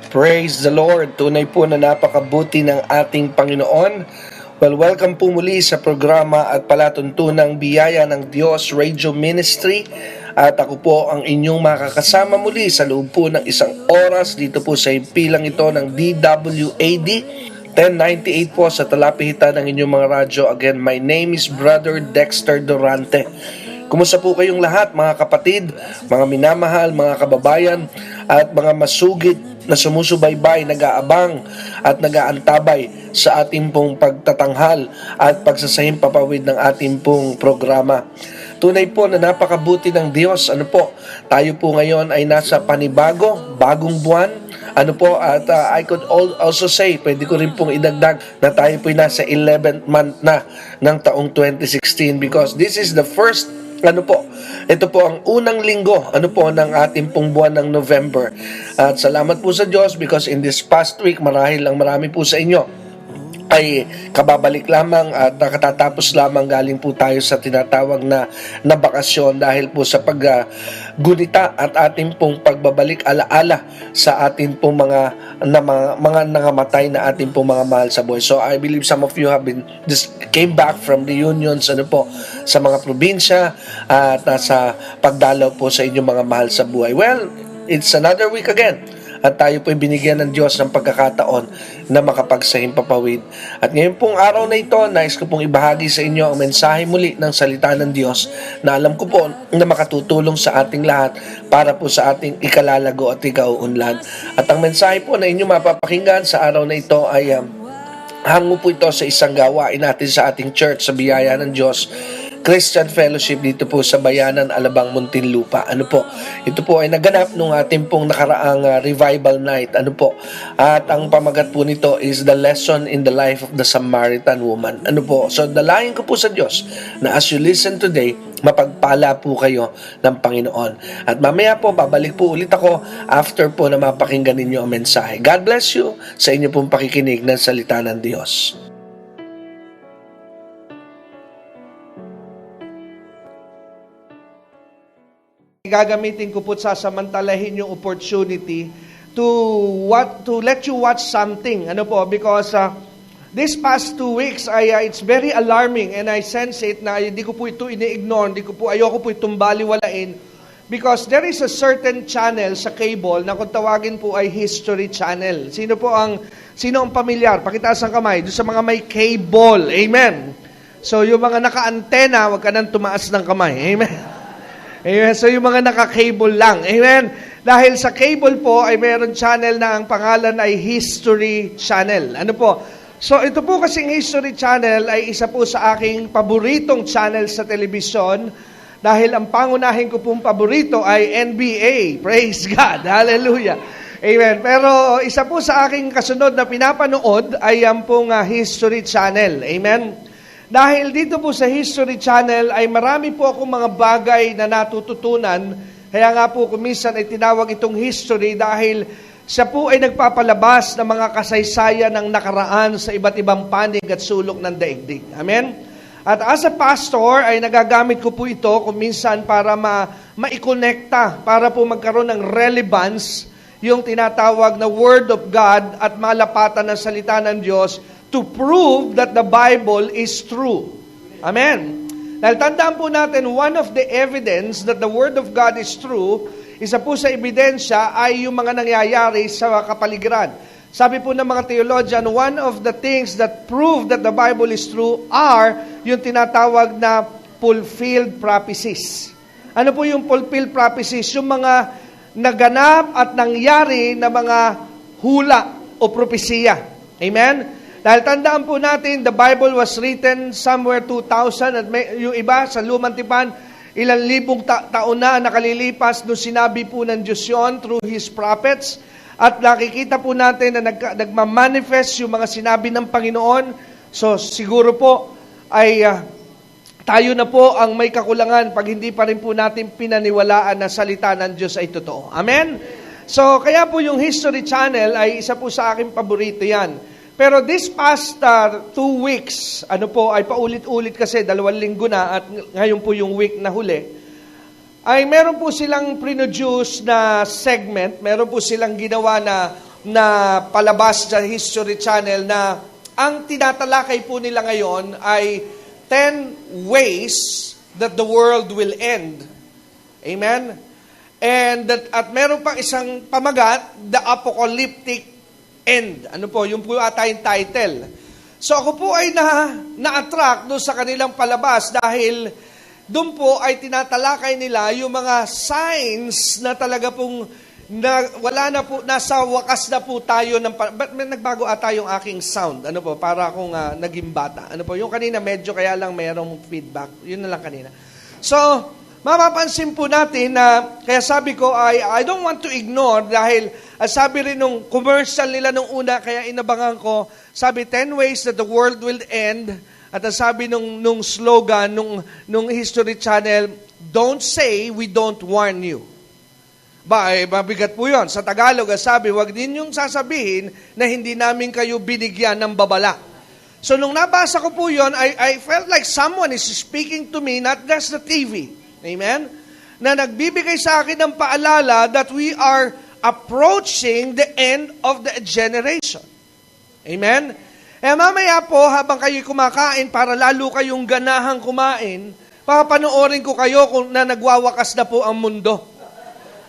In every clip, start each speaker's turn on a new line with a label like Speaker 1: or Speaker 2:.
Speaker 1: Praise the Lord. Tunay po na napakabuti ng ating Panginoon. Well, welcome po muli sa programa at palatuntunang biyaya ng Diyos Radio Ministry. At ako po ang inyong makakasama muli sa loob po ng isang oras dito po sa impilang ito ng DWAD 1098 po sa talapihitan ng inyong mga radyo. Again, my name is Brother Dexter Durante. Kumusta po kayong lahat, mga kapatid, mga minamahal, mga kababayan, at mga masugid na sumusubaybay, nag-aabang at nag-aantabay sa ating pong pagtatanghal at pagsasahim papawid ng ating pong programa. Tunay po na napakabuti ng Diyos. Tayo po ngayon ay nasa bagong buwan. At I could also say, pwede ko rin pong idagdag na tayo po ay nasa 11th month na ng taong 2016 because this is the first ito po ang unang linggo ng ating pong buwan ng November. At salamat po sa Diyos because in this past week, marami po sa inyo ay kababalik lamang at nakatatapos lamang galing po tayo sa tinatawag na bakasyon dahil po sa paggunita at ating pong pagbabalik alaala sa ating pong mga nangamatay na ating pong mga mahal sa buhay. So I believe some of you have just came back from reunions sa mga probinsya at nasa pagdalaw po sa inyong mga mahal sa buhay. Well, it's another week again. At tayo po'y binigyan ng Diyos ng pagkakataon na makapagsahim papawid. At ngayon pong araw na ito, nais ko pong ibahagi sa inyo ang mensahe muli ng salita ng Diyos na alam ko po na makatutulong sa ating lahat para po sa ating ikalalago at ikauunlad. At ang mensahe po na inyo mapapakinggan sa araw na ito ay hango po ito sa isang gawain natin sa ating church sa biyaya ng Diyos, Christian Fellowship dito po sa Bayanan, Alabang, Muntinlupa. Ito po ay naganap nung ating pong nakaraang revival night. At ang pamagat po nito is the lesson in the life of the Samaritan woman. So dalayan ko po sa Diyos na as you listen today, mapagpala po kayo ng Panginoon. At mamaya po, babalik po ulit ako after po na mapakinggan ninyo ang mensahe. God bless you sa inyo pong pakikinig ng salita ng Diyos. Gagamitin ko po sasamantalahin yung opportunity to let you watch something. Because this past 2 weeks it's very alarming and I sense it na hindi ko po ito ini-ignore, ayoko po itong baliwalain because there is a certain channel sa cable na kung tawagin po ay History Channel. Sino ang pamilyar? Pakitaas ang kamay. Doon sa mga may cable. Amen. So yung mga naka-antena, wag ka nang tumaas ng kamay. Amen. Amen. So yung mga naka-cable lang. Amen. Dahil sa cable po ay mayroon channel na ang pangalan ay History Channel. So ito po kasing History Channel ay isa po sa aking paboritong channel sa telebisyon dahil ang pangunahin ko pong paborito ay NBA. Praise God. Hallelujah. Amen. Pero isa po sa aking kasunod na pinapanood ay ang pong History Channel. Amen. Dahil dito po sa History Channel ay marami po akong mga bagay na natututunan. Kaya nga po kuminsan ay tinawag itong history dahil siya po ay nagpapalabas ng mga kasaysayan ng nakaraan sa iba't ibang panig at sulok ng daigdig. Amen? At as a pastor ay nagagamit ko po ito kuminsan para maikonekta, para po magkaroon ng relevance yung tinatawag na Word of God at malapatan ng salita ng Diyos to prove that the Bible is true. Amen. Dahil tandaan po natin, one of the evidence that the Word of God is true, isa po sa ebidensya ay yung mga nangyayari sa kapaligiran. Sabi po ng mga theologian, one of the things that prove that the Bible is true are yung tinatawag na fulfilled prophecies. Ano po yung fulfilled prophecies? Yung mga naganap at nangyari na mga hula o propesiya. Amen? Dahil tandaan po natin, the Bible was written somewhere 2,000 at yung iba sa Lumang Tipan, ilang libong taon na nakalilipas nung sinabi po ng Diyos yun through His prophets. At nakikita po natin na nagmamanifest yung mga sinabi ng Panginoon. So siguro po ay tayo na po ang may kakulangan pag hindi pa rin po natin pinaniwalaan na salita ng Diyos ay totoo. Amen? So kaya po yung History Channel ay isa po sa aking paborito yan. Pero this past 2 weeks, ay paulit-ulit kasi 2 linggo na at ngayon po yung week na huli, ay meron po silang produce na segment, meron po silang ginawa na na palabas sa History Channel na ang tinatalakay po nila ngayon ay 10 ways that the world will end. Amen? At meron pang isang pamagat, the apocalyptic end. Ano po, yung po ata yung title. So ako po ay na-attract doon sa kanilang palabas dahil doon po ay tinatalakay nila yung mga signs na talaga pong wala na po, nasa wakas na po tayo ng, but may nagbago ata yung aking sound, ano po, para akong naging bata. Ano po, yung kanina medyo kaya lang merong feedback, yun na lang kanina. So, mapapansin po natin na, kaya sabi ko ay, I don't want to ignore dahil, sabi rin nung commercial nila nung una, kaya inabangan ko, sabi 10 ways that the world will end, at sabi nung slogan, nung History Channel, don't say we don't warn you. Mabigat po yun. Sa Tagalog, sabi, wag ninyong sasabihin na hindi namin kayo binigyan ng babala. So, nung nabasa ko po yun, I felt like someone is speaking to me, not just the TV. Amen? Na nagbibigay sa akin ng paalala that we are approaching the end of the generation. Amen? Mamaya po, habang kayo kumakain, para lalo kayong ganahang kumain, papanoorin ko kayo kung na nagwawakas na po ang mundo.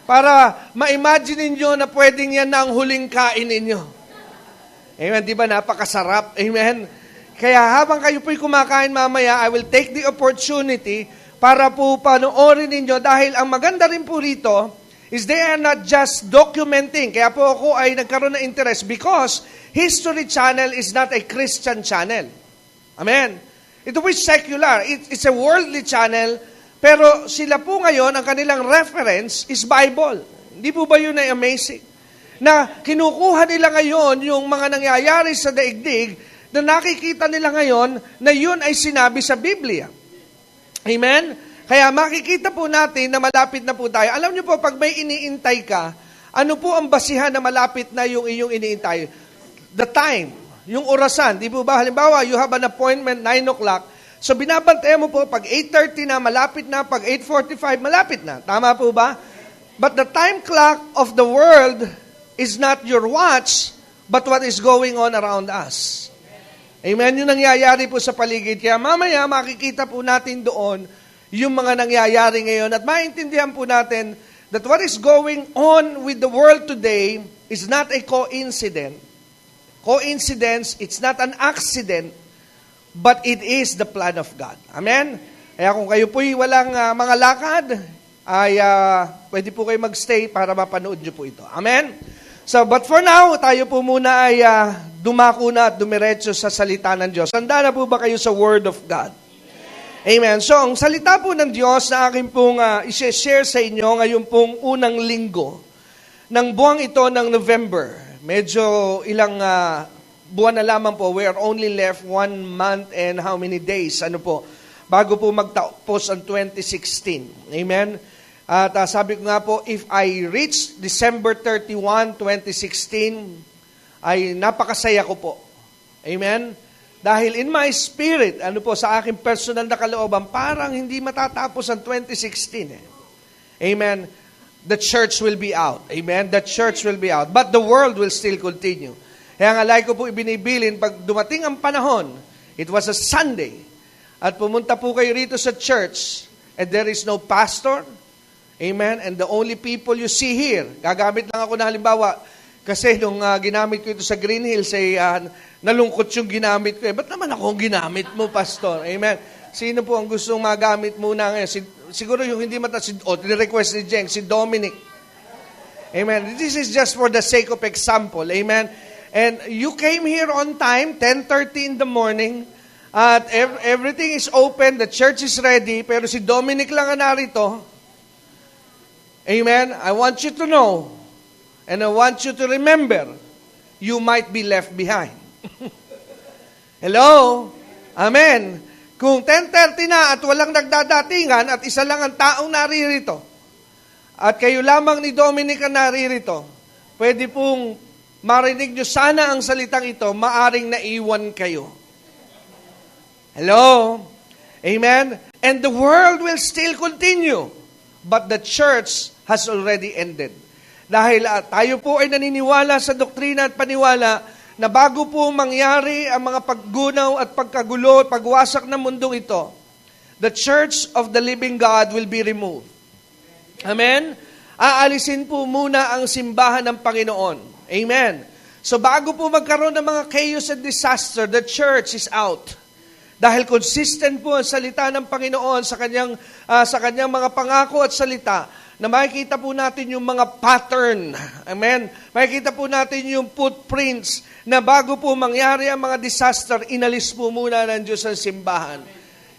Speaker 1: Para ma-imagine ninyo na pwedeng yan na ang huling kain ninyo. Amen? Di ba? Napakasarap. Amen? Kaya habang kayo po'y kumakain mamaya, I will take the opportunity para po panoorin ninyo dahil ang maganda rin po rito is they are not just documenting. Kaya po ako ay nagkaroon ng interest because History Channel is not a Christian channel. Amen? Ito po'y secular. It's a worldly channel. Pero sila po ngayon, ang kanilang reference is Bible. Hindi po ba yun ay amazing? Na kinukuha nila ngayon yung mga nangyayari sa daigdig na nakikita nila ngayon na yun ay sinabi sa Biblia. Amen? Kaya makikita po natin na malapit na po tayo. Alam niyo po, pag may iniintay ka, ano po ang basihan na malapit na yung iyong iniintay? The time, yung orasan. Di po ba? Halimbawa, you have an appointment 9 o'clock. So binabantayan mo po, pag 8:30 na, malapit na, pag 8:45, malapit na. Tama po ba? But the time clock of the world is not your watch, but what is going on around us. Amen? Yung nangyayari po sa paligid. Kaya mamaya makikita po natin doon yung mga nangyayari ngayon at maintindihan po natin that what is going on with the world today is not a coincidence. Coincidence, it's not an accident, but it is the plan of God. Amen? Kaya kung kayo po'y walang mga lakad, ay pwede po kayo magstay para mapanood nyo po ito. Amen? So, but for now, tayo po muna ay dumako na at dumiretso sa salita ng Diyos. Handa na po ba kayo sa Word of God? Amen. So, ang salita po ng Diyos na akin pong i-share sa inyo ngayon pong unang linggo ng buwang ito ng November. Medyo ilang buwan na lamang po. We are only left 1 month and how many days? Ano po? Bago po magtapos ang 2016. Amen? At sabi ko nga po, if I reach December 31, 2016, ay napakasaya ko po. Amen? Dahil in my spirit, ano po, sa aking personal na kalooban, parang hindi matatapos ang 2016. Amen? The church will be out. Amen? The church will be out. But the world will still continue. Kaya nga like ko po ibinibilin, pag dumating ang panahon, it was a Sunday, at pumunta po kayo rito sa church, and there is no pastor, amen, and the only people you see here, gagamit lang ako na halimbawa, kasi nung ginamit ko ito sa Green Hills, nalungkot yung ginamit ko. Ba't naman ako ang ginamit mo, pastor? Amen. Sino po ang gustong magamit muna ngayon? Siguro yung hindi request ni Jeng, si Dominic. Amen. This is just for the sake of example. Amen. And you came here on time, 10:30 in the morning, at everything is open, the church is ready, pero si Dominic lang ang narito. Amen? I want you to know, and I want you to remember, you might be left behind. Hello? Amen? Kung 10:30 na at walang nagdadatingan at isa lang ang taong naririto, at kayo lamang ni Dominic ang naririto, pwede pong marinig nyo sana ang salitang ito, maaring naiwan kayo. Hello? Amen? And the world will still continue, but the church has already ended. Dahil tayo po ay naniniwala sa doktrina at paniwala na bago po mangyari ang mga paggunaw at pagkagulo at pagwasak ng mundong ito, the church of the living God will be removed. Amen? Aalisin po muna ang simbahan ng Panginoon. Amen? So bago po magkaroon ng mga chaos and disaster, the church is out. Dahil consistent po ang salita ng Panginoon sa kanyang mga pangako at salita, na makikita po natin yung mga pattern. Amen? Makikita po natin yung footprints na bago po mangyari ang mga disaster, inalis po muna ng Diyos ang simbahan.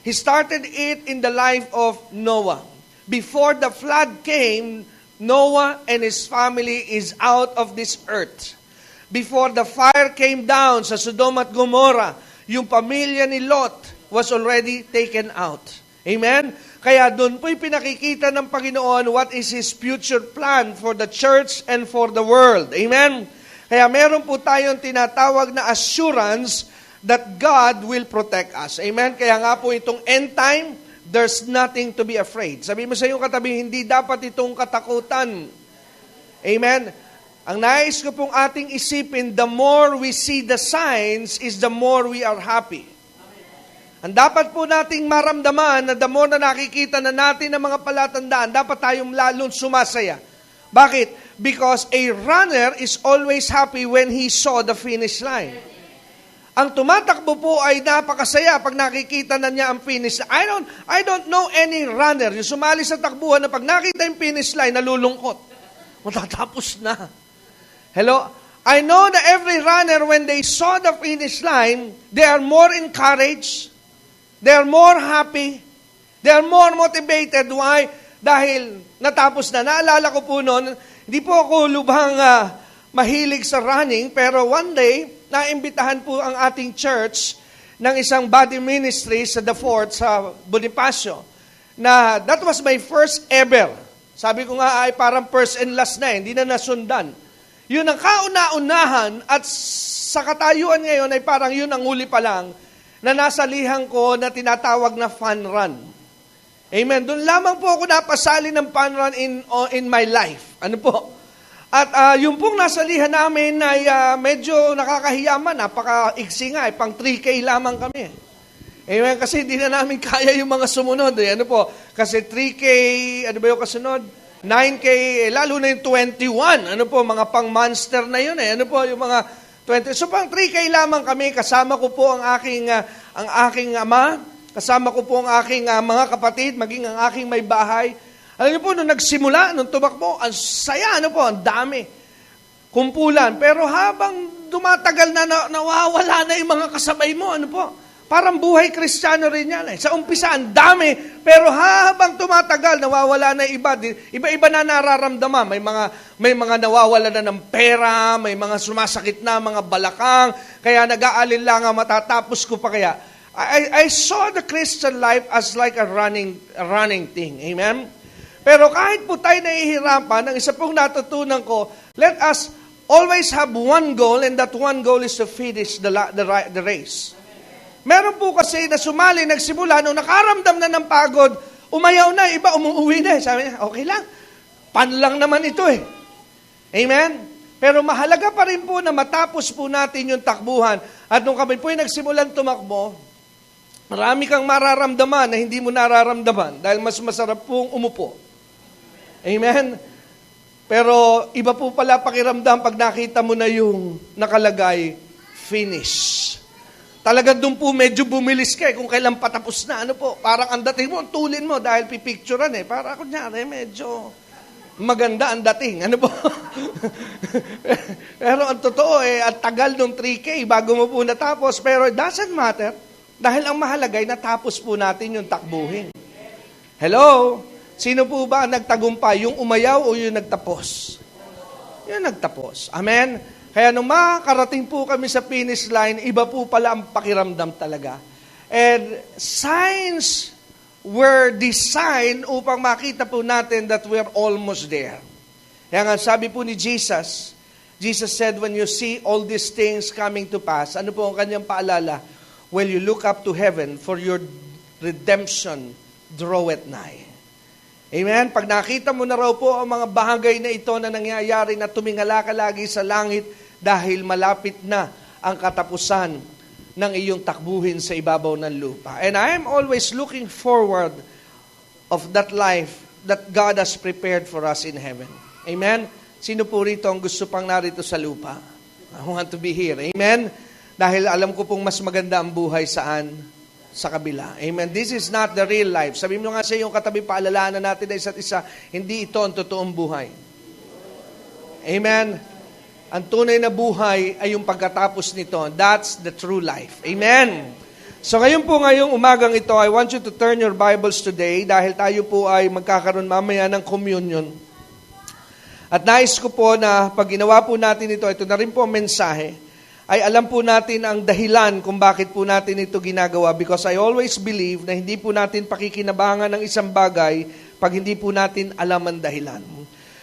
Speaker 1: He started it in the life of Noah. Before the flood came, Noah and his family is out of this earth. Before the fire came down sa Sodom at Gomorrah, yung pamilya ni Lot was already taken out. Amen? Kaya doon po'y pinakikita ng Panginoon what is His future plan for the church and for the world. Amen? Kaya meron po tayong tinatawag na assurance that God will protect us. Amen? Kaya nga po itong end time, there's nothing to be afraid. Sabi mo sa iyong katabi, hindi dapat itong katakutan. Amen? Ang nais ko pong ating isipin, the more we see the signs is the more we are happy. Ang dapat po nating maramdaman na the more na nakikita na natin ang mga palatandaan, dapat tayong lalong sumasaya. Bakit? Because a runner is always happy when he saw the finish line. Ang tumatakbo po ay napakasaya pag nakikita na niya ang finish line. I don't know any runner yung sumali sa takbuhan na pag nakita yung finish line, nalulungkot. Matatapos na. Hello? I know that every runner, when they saw the finish line, they are more encouraged, they are more happy, they are more motivated. Why? Dahil natapos na. Naalala ko po noon, hindi po ako lubhang mahilig sa running, pero one day, naimbitahan po ang ating church ng isang body ministry sa The Fort, sa Bonifacio, na that was my first ever. Sabi ko nga ay parang first and last na, hindi na nasundan. Yun ang kauna-unahan at sa katayuan ngayon ay parang yun ang huli pa lang na nasa lihang ko na tinatawag na fun run. Amen. Doon lamang po ako napasali ng fun run in my life. Ano po? At yung pong nasa lihan namin ay medyo nakakahiyaman. Napaka-iksi nga. Pang 3K lamang kami. Amen. Kasi hindi na namin kaya yung mga sumunod. Ano po? Kasi 3K, ano ba yung kasunod? 9K, lalo na yung 21. Ano po? Mga pang-monster na yun eh. Ano po? Yung mga 20. So pang 3K lamang kami, kasama ko po ang aking ama, kasama ko po ang aking mga kapatid, maging ang aking may bahay. Alam niyo po, nung nagsimula, nung tumakbo, ang saya, ano po, ang dami. Kumpulan. Pero habang dumatagal na, nawawala na yung mga kasabay mo, ano po, parang buhay Kristiyano rin yan. Sa umpisa, ang dami, pero habang tumatagal, nawawala na iba. Iba-iba na nararamdaman. May mga nawawala na ng pera, may mga sumasakit na, mga balakang, kaya nag-aalala nga matatapos ko pa kaya. I saw the Christian life as like a running thing. Amen? Pero kahit po tayo nahihirapan, ang isa pong natutunan ko, let us always have one goal, and that one goal is to finish the race. Meron po kasi na sumali, nagsimula, nung nakaramdam na ng pagod, umayaw na, iba umuwi na. Sabi niya, okay lang, pan lang naman ito eh. Amen? Pero mahalaga pa rin po na matapos po natin yung takbuhan. At nung kami po yung nagsimulan tumakbo, marami kang mararamdaman na hindi mo nararamdaman dahil mas masarap pong umupo. Amen? Pero iba po pala pakiramdam pag nakita mo na yung nakalagay, finish. Talagang doon po medyo bumilis ka kung kailan patapos na. Ano po, parang ang dating mo, tulin mo dahil pipicturean eh. Para kunyari, medyo maganda ang dating. Ano po? Pero ang totoo at tagal nung 3K bago mo po natapos. Pero it doesn't matter dahil ang mahalaga ay natapos po natin yung takbuhin. Hello? Sino po ba ang nagtagumpay? Yung umayaw o yung nagtapos? Yung nagtapos. Amen? Kaya nung makakarating po kami sa finish line, iba po pala ang pakiramdam talaga. And signs were designed upang makita po natin that we're almost there. Kaya nga sabi po ni Jesus said, when you see all these things coming to pass, ano po ang kanyang paalala? Well, you look up to heaven for your redemption draweth nigh. Amen? Pag nakita mo na raw po ang mga bagay na ito na nangyayari na tumingala ka lagi sa langit dahil malapit na ang katapusan ng iyong takbuhin sa ibabaw ng lupa. And I am always looking forward of that life that God has prepared for us in heaven. Amen? Sino po rito ang gusto pang narito sa lupa? I want to be here. Amen? Dahil alam ko pong mas maganda ang buhay saan? Sa kabila. Amen. This is not the real life. Sabi mo nga sa iyong katabi, paalalahanan natin na isa't isa, hindi ito ang totoong buhay. Amen. Ang tunay na buhay ay yung pagkatapos nito. That's the true life. Amen. So ngayon po, ngayong umagang ito, I want you to turn your Bibles today dahil tayo po ay magkakaroon mamaya ng communion. At nais ko po na pag ginawa po natin ito na rin po ang mensahe, ay alam po natin ang dahilan kung bakit po natin ito ginagawa, because I always believe na hindi po natin pakikinabangan ng isang bagay pag hindi po natin alam ang dahilan.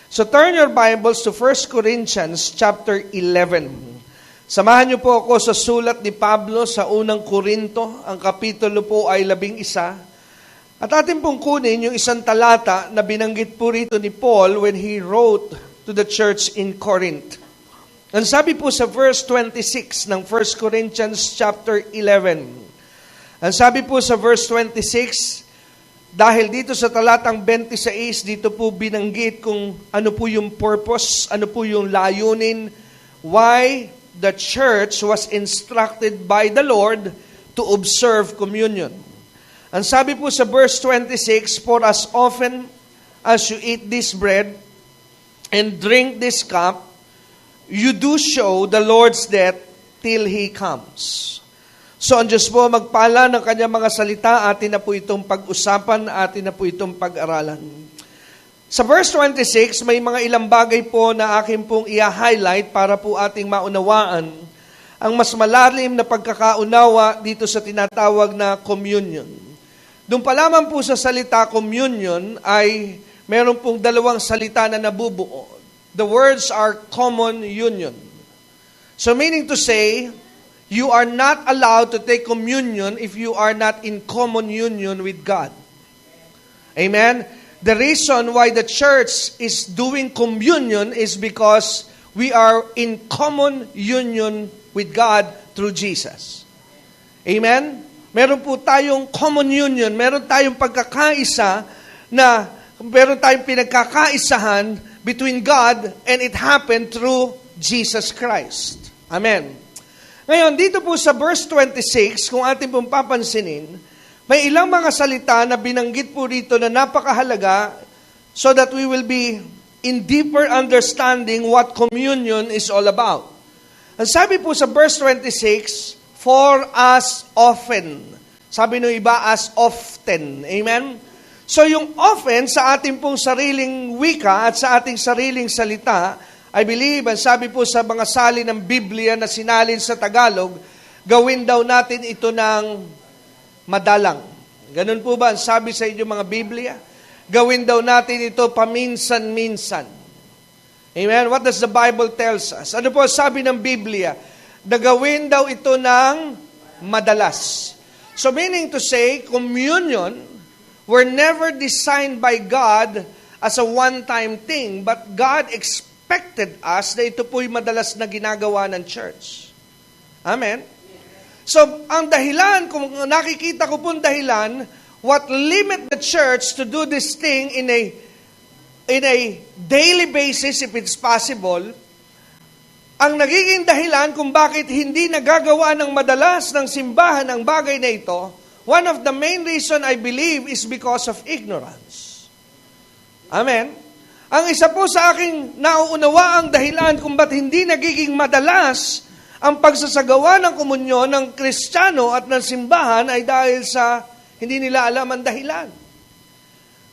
Speaker 1: So turn your Bibles to 1 Corinthians chapter 11. Samahan niyo po ako sa sulat ni Pablo sa unang Korinto, ang kapitulo po ay 11. At atin pong kunin yung isang talata na binanggit po rito ni Paul when he wrote to the church in Corinth. Ang sabi po sa verse 26 ng 1 Corinthians chapter 11. Ang sabi po sa verse 26, dahil dito sa talatang 26, dito po binanggit kung ano po yung purpose, ano po yung layunin, why the church was instructed by the Lord to observe communion. Ang sabi po sa verse 26, for as often as you eat this bread and drink this cup, you do show the Lord's death till He comes. So, ang Diyos po magpala ng kanyang mga salita, atin na po itong pag-usapan, atin na po itong pag-aralan. Sa verse 26, may mga ilang bagay po na akin pong i-highlight para po ating maunawaan ang mas malalim na pagkakaunawa dito sa tinatawag na communion. Doon pa lamang po sa salita communion ay meron pong dalawang salita na nabubuo. The words are common union. So meaning to say, you are not allowed to take communion if you are not in common union with God. Amen? The reason why the church is doing communion is because we are in common union with God through Jesus. Amen? Meron po tayong common union, meron tayong pagkakaisa na meron tayong pinagkakaisahan between God, and it happened through Jesus Christ. Amen. Ngayon, dito po sa verse 26, kung atin pong papansinin, may ilang mga salita na binanggit po rito na napakahalaga so that we will be in deeper understanding what communion is all about. Ang sabi po sa verse 26, for as often. Sabi nung iba, as often. Amen? So yung often sa ating pong sariling wika at sa ating sariling salita, I believe, ang sabi po sa mga salin ng Biblia na sinalin sa Tagalog, gawin daw natin ito ng madalang. Ganun po ba ang sabi sa inyong mga Biblia? Gawin daw natin ito paminsan-minsan. Amen? What does the Bible tells us? Ano po sabi ng Biblia? Na gawin daw ito ng madalas. So meaning to say, communion were never designed by God as a one-time thing, but God expected us na ito po'y madalas na ginagawa ng church. Amen? So, ang dahilan, kung nakikita ko pong dahilan, what limit the church to do this thing in a daily basis, if it's possible, ang nagiging dahilan kung bakit hindi nagagawa ng madalas ng simbahan ang bagay na ito, one of the main reason I believe is because of ignorance. Amen? Ang isa po sa aking nauunawa ang dahilan kung ba't hindi nagiging madalas ang pagsasagawa ng komunyon ng Kristiyano at ng simbahan ay dahil sa hindi nila alam ang dahilan.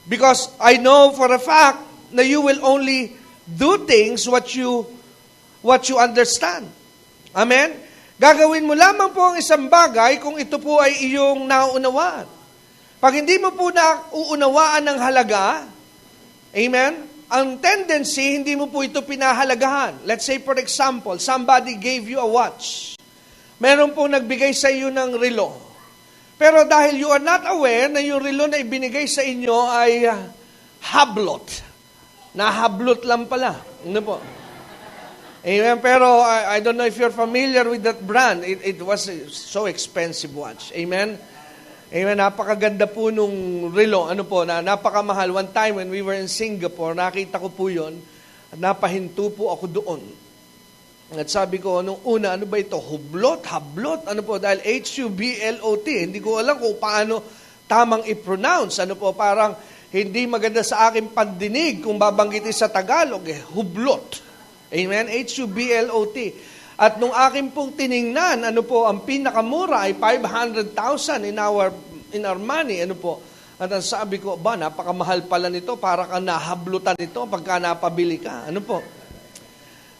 Speaker 1: Because I know for a fact na you will only do things what you understand. Amen? Gagawin mo lamang po ang isang bagay kung ito po ay iyong nauunawaan. Pag hindi mo po nauunawaan ng halaga, amen, ang tendency, hindi mo po ito pinahalagahan. Let's say, for example, somebody gave you a watch. Meron po nagbigay sa iyo ng relo. Pero dahil you are not aware na yung relo na ibinigay sa inyo ay hablot. Nahablot lang pala. Ano po? Amen. Pero I don't know if you're familiar with that brand. It was a so expensive watch. Amen. Amen. Napakaganda po nung relo. Ano po, napakamahal. One time when we were in Singapore, nakita ko po yun. At napahinto po ako doon. At sabi ko, nung una, ano ba ito? Hublot, hablot. Ano po? Dahil Hublot. Hindi ko alam kung paano tamang i-pronounce. Ano po? Parang hindi maganda sa aking pandinig kung babanggitin sa Tagalog. Hublot. Amen? Hublot. At nung aking pong tiningnan, ano po, ang pinakamura ay 500,000 in our money. Ano po? At ang sabi ko, napakamahal pala nito. Para ka nahablutan nito pagka napabili ka. Ano po?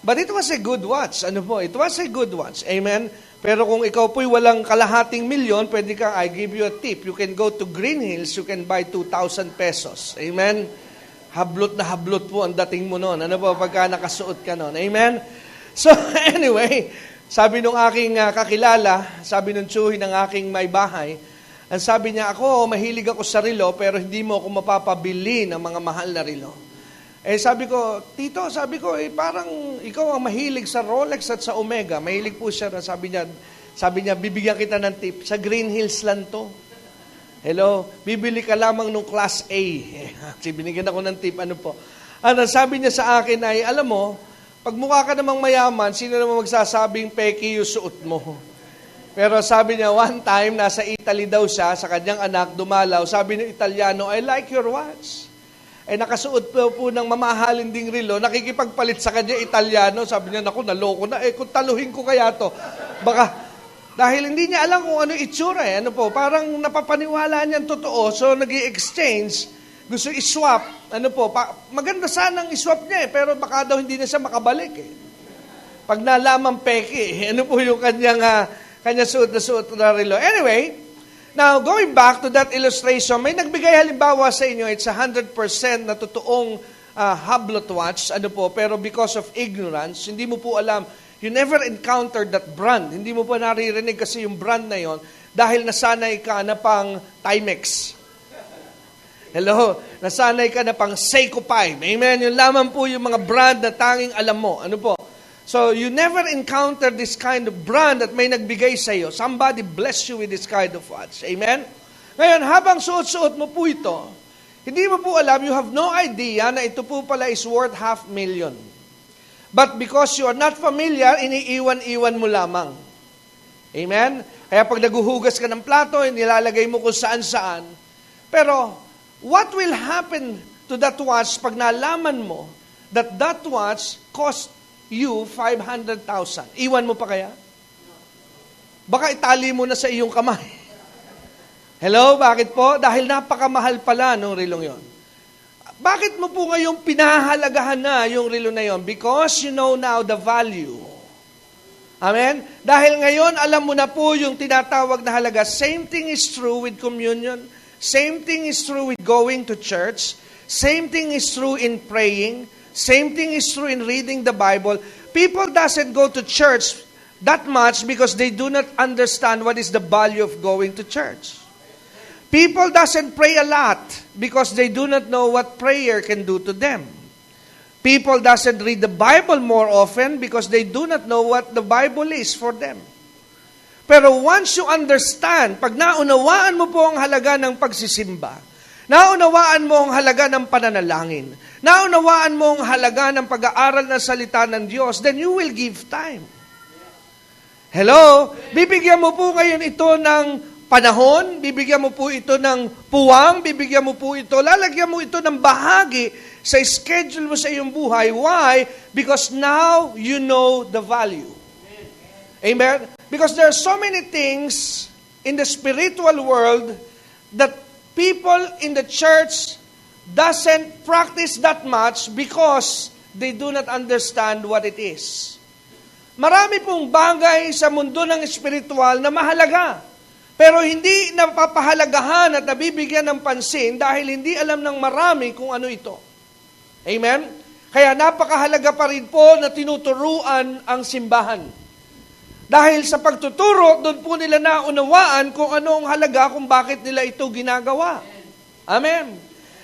Speaker 1: But it was a good watch. Ano po? It was a good watch. Amen? Pero kung ikaw po'y walang kalahating milyon, pwede ka, I give you a tip. You can go to Green Hills, you can buy 2,000 pesos. Amen? Hablot na hablot po ang dating mo noon. Ano po? Pagka nakasuot ka noon. Amen? So, anyway, sabi nung aking kakilala, sabi nung tsuhi ng aking may bahay, ang sabi niya, ako, mahilig ako sa relo, pero hindi mo ako mapapabili ng mga mahal na relo. Sabi ko, Tito, parang ikaw ang mahilig sa Rolex at sa Omega. Mahilig po siya. Sabi niya, bibigyan kita ng tip. Sa Green Hills lang to. Hello? Bibili ka lamang nung Class A. Binigyan ako ng tip. Ano po? Ano, sabi niya sa akin ay, alam mo, pag mukha ka namang mayaman, sino naman magsasabing peki yung suot mo? Pero sabi niya, one time, nasa Italy daw siya, sa kanyang anak, dumalaw. Sabi ng Italiano, I like your watch. Nakasuot po ng mamahalin ding relo, nakikipagpalit sa kanya Italiano. Sabi niya, naku, naloko na. Kung taluhin ko kaya to. Baka, dahil hindi niya alam kung ano itsura. Ano po, parang napapaniwala niyan totoo. So, nag-i-exchange. Gusto i-swap. Ano po, maganda sanang i-swap niya pero baka daw hindi na siya makabalik Pag nalaman peke, ano po yung kanya suot na relo. Anyway, now, going back to that illustration, may nagbigay halimbawa sa inyo, it's 100% na totoong hablot watch, ano po, pero because of ignorance, hindi mo po alam, you never encountered that brand. Hindi mo pa naririnig kasi yung brand na yon dahil nasanay ka na pang Timex. Hello? Nasanay ka na pang Seiko 5. Amen? Yun lamang po yung mga brand na tanging alam mo. Ano po? So, you never encounter this kind of brand that may nagbigay sa iyo. Somebody bless you with this kind of watch. Amen? Ngayon, habang suot-suot mo po ito, hindi mo po alam, you have no idea na ito po pala is worth 500,000. But because you are not familiar, iniiwan-iwan mo lamang. Amen? Kaya pag naguhugas ka ng plato, nilalagay mo kung saan-saan. Pero, what will happen to that watch pag nalaman mo that watch cost you 500,000. Iwan mo pa kaya? Baka itali mo na sa iyong kamay. Hello? Bakit po? Dahil napakamahal pala nung relong yon. Bakit mo po ngayong pinahalagahan na yung relo na yon? Because you know now the value. Amen? Dahil ngayon, alam mo na po yung tinatawag na halaga. Same thing is true with communion. Same thing is true with going to church. Same thing is true in praying. Same thing is true in reading the Bible. People doesn't go to church that much because they do not understand what is the value of going to church. People doesn't pray a lot because they do not know what prayer can do to them. People doesn't read the Bible more often because they do not know what the Bible is for them. Pero once you understand, pag naunawaan mo po ang halaga ng pagsisimba, naunawaan mo ang halaga ng pananalangin, naunawaan mo ang halaga ng pag-aaral ng salita ng Diyos, then you will give time. Hello? Bibigyan mo po ngayon ito ng panahon, bibigyan mo po ito ng puwang, bibigyan mo po ito, lalagyan mo ito ng bahagi sa schedule mo sa iyong buhay. Why? Because now you know the value. Amen? Because there are so many things in the spiritual world that people in the church doesn't practice that much because they do not understand what it is. Marami pong bagay sa mundo ng espiritual na mahalaga, pero hindi napapahalagahan at nabibigyan ng pansin dahil hindi alam ng marami kung ano ito. Amen? Kaya napakahalaga pa rin po na tinuturuan ang simbahan. Dahil sa pagtuturo, doon po nila naunawaan kung ano ang halaga kung bakit nila ito ginagawa. Amen.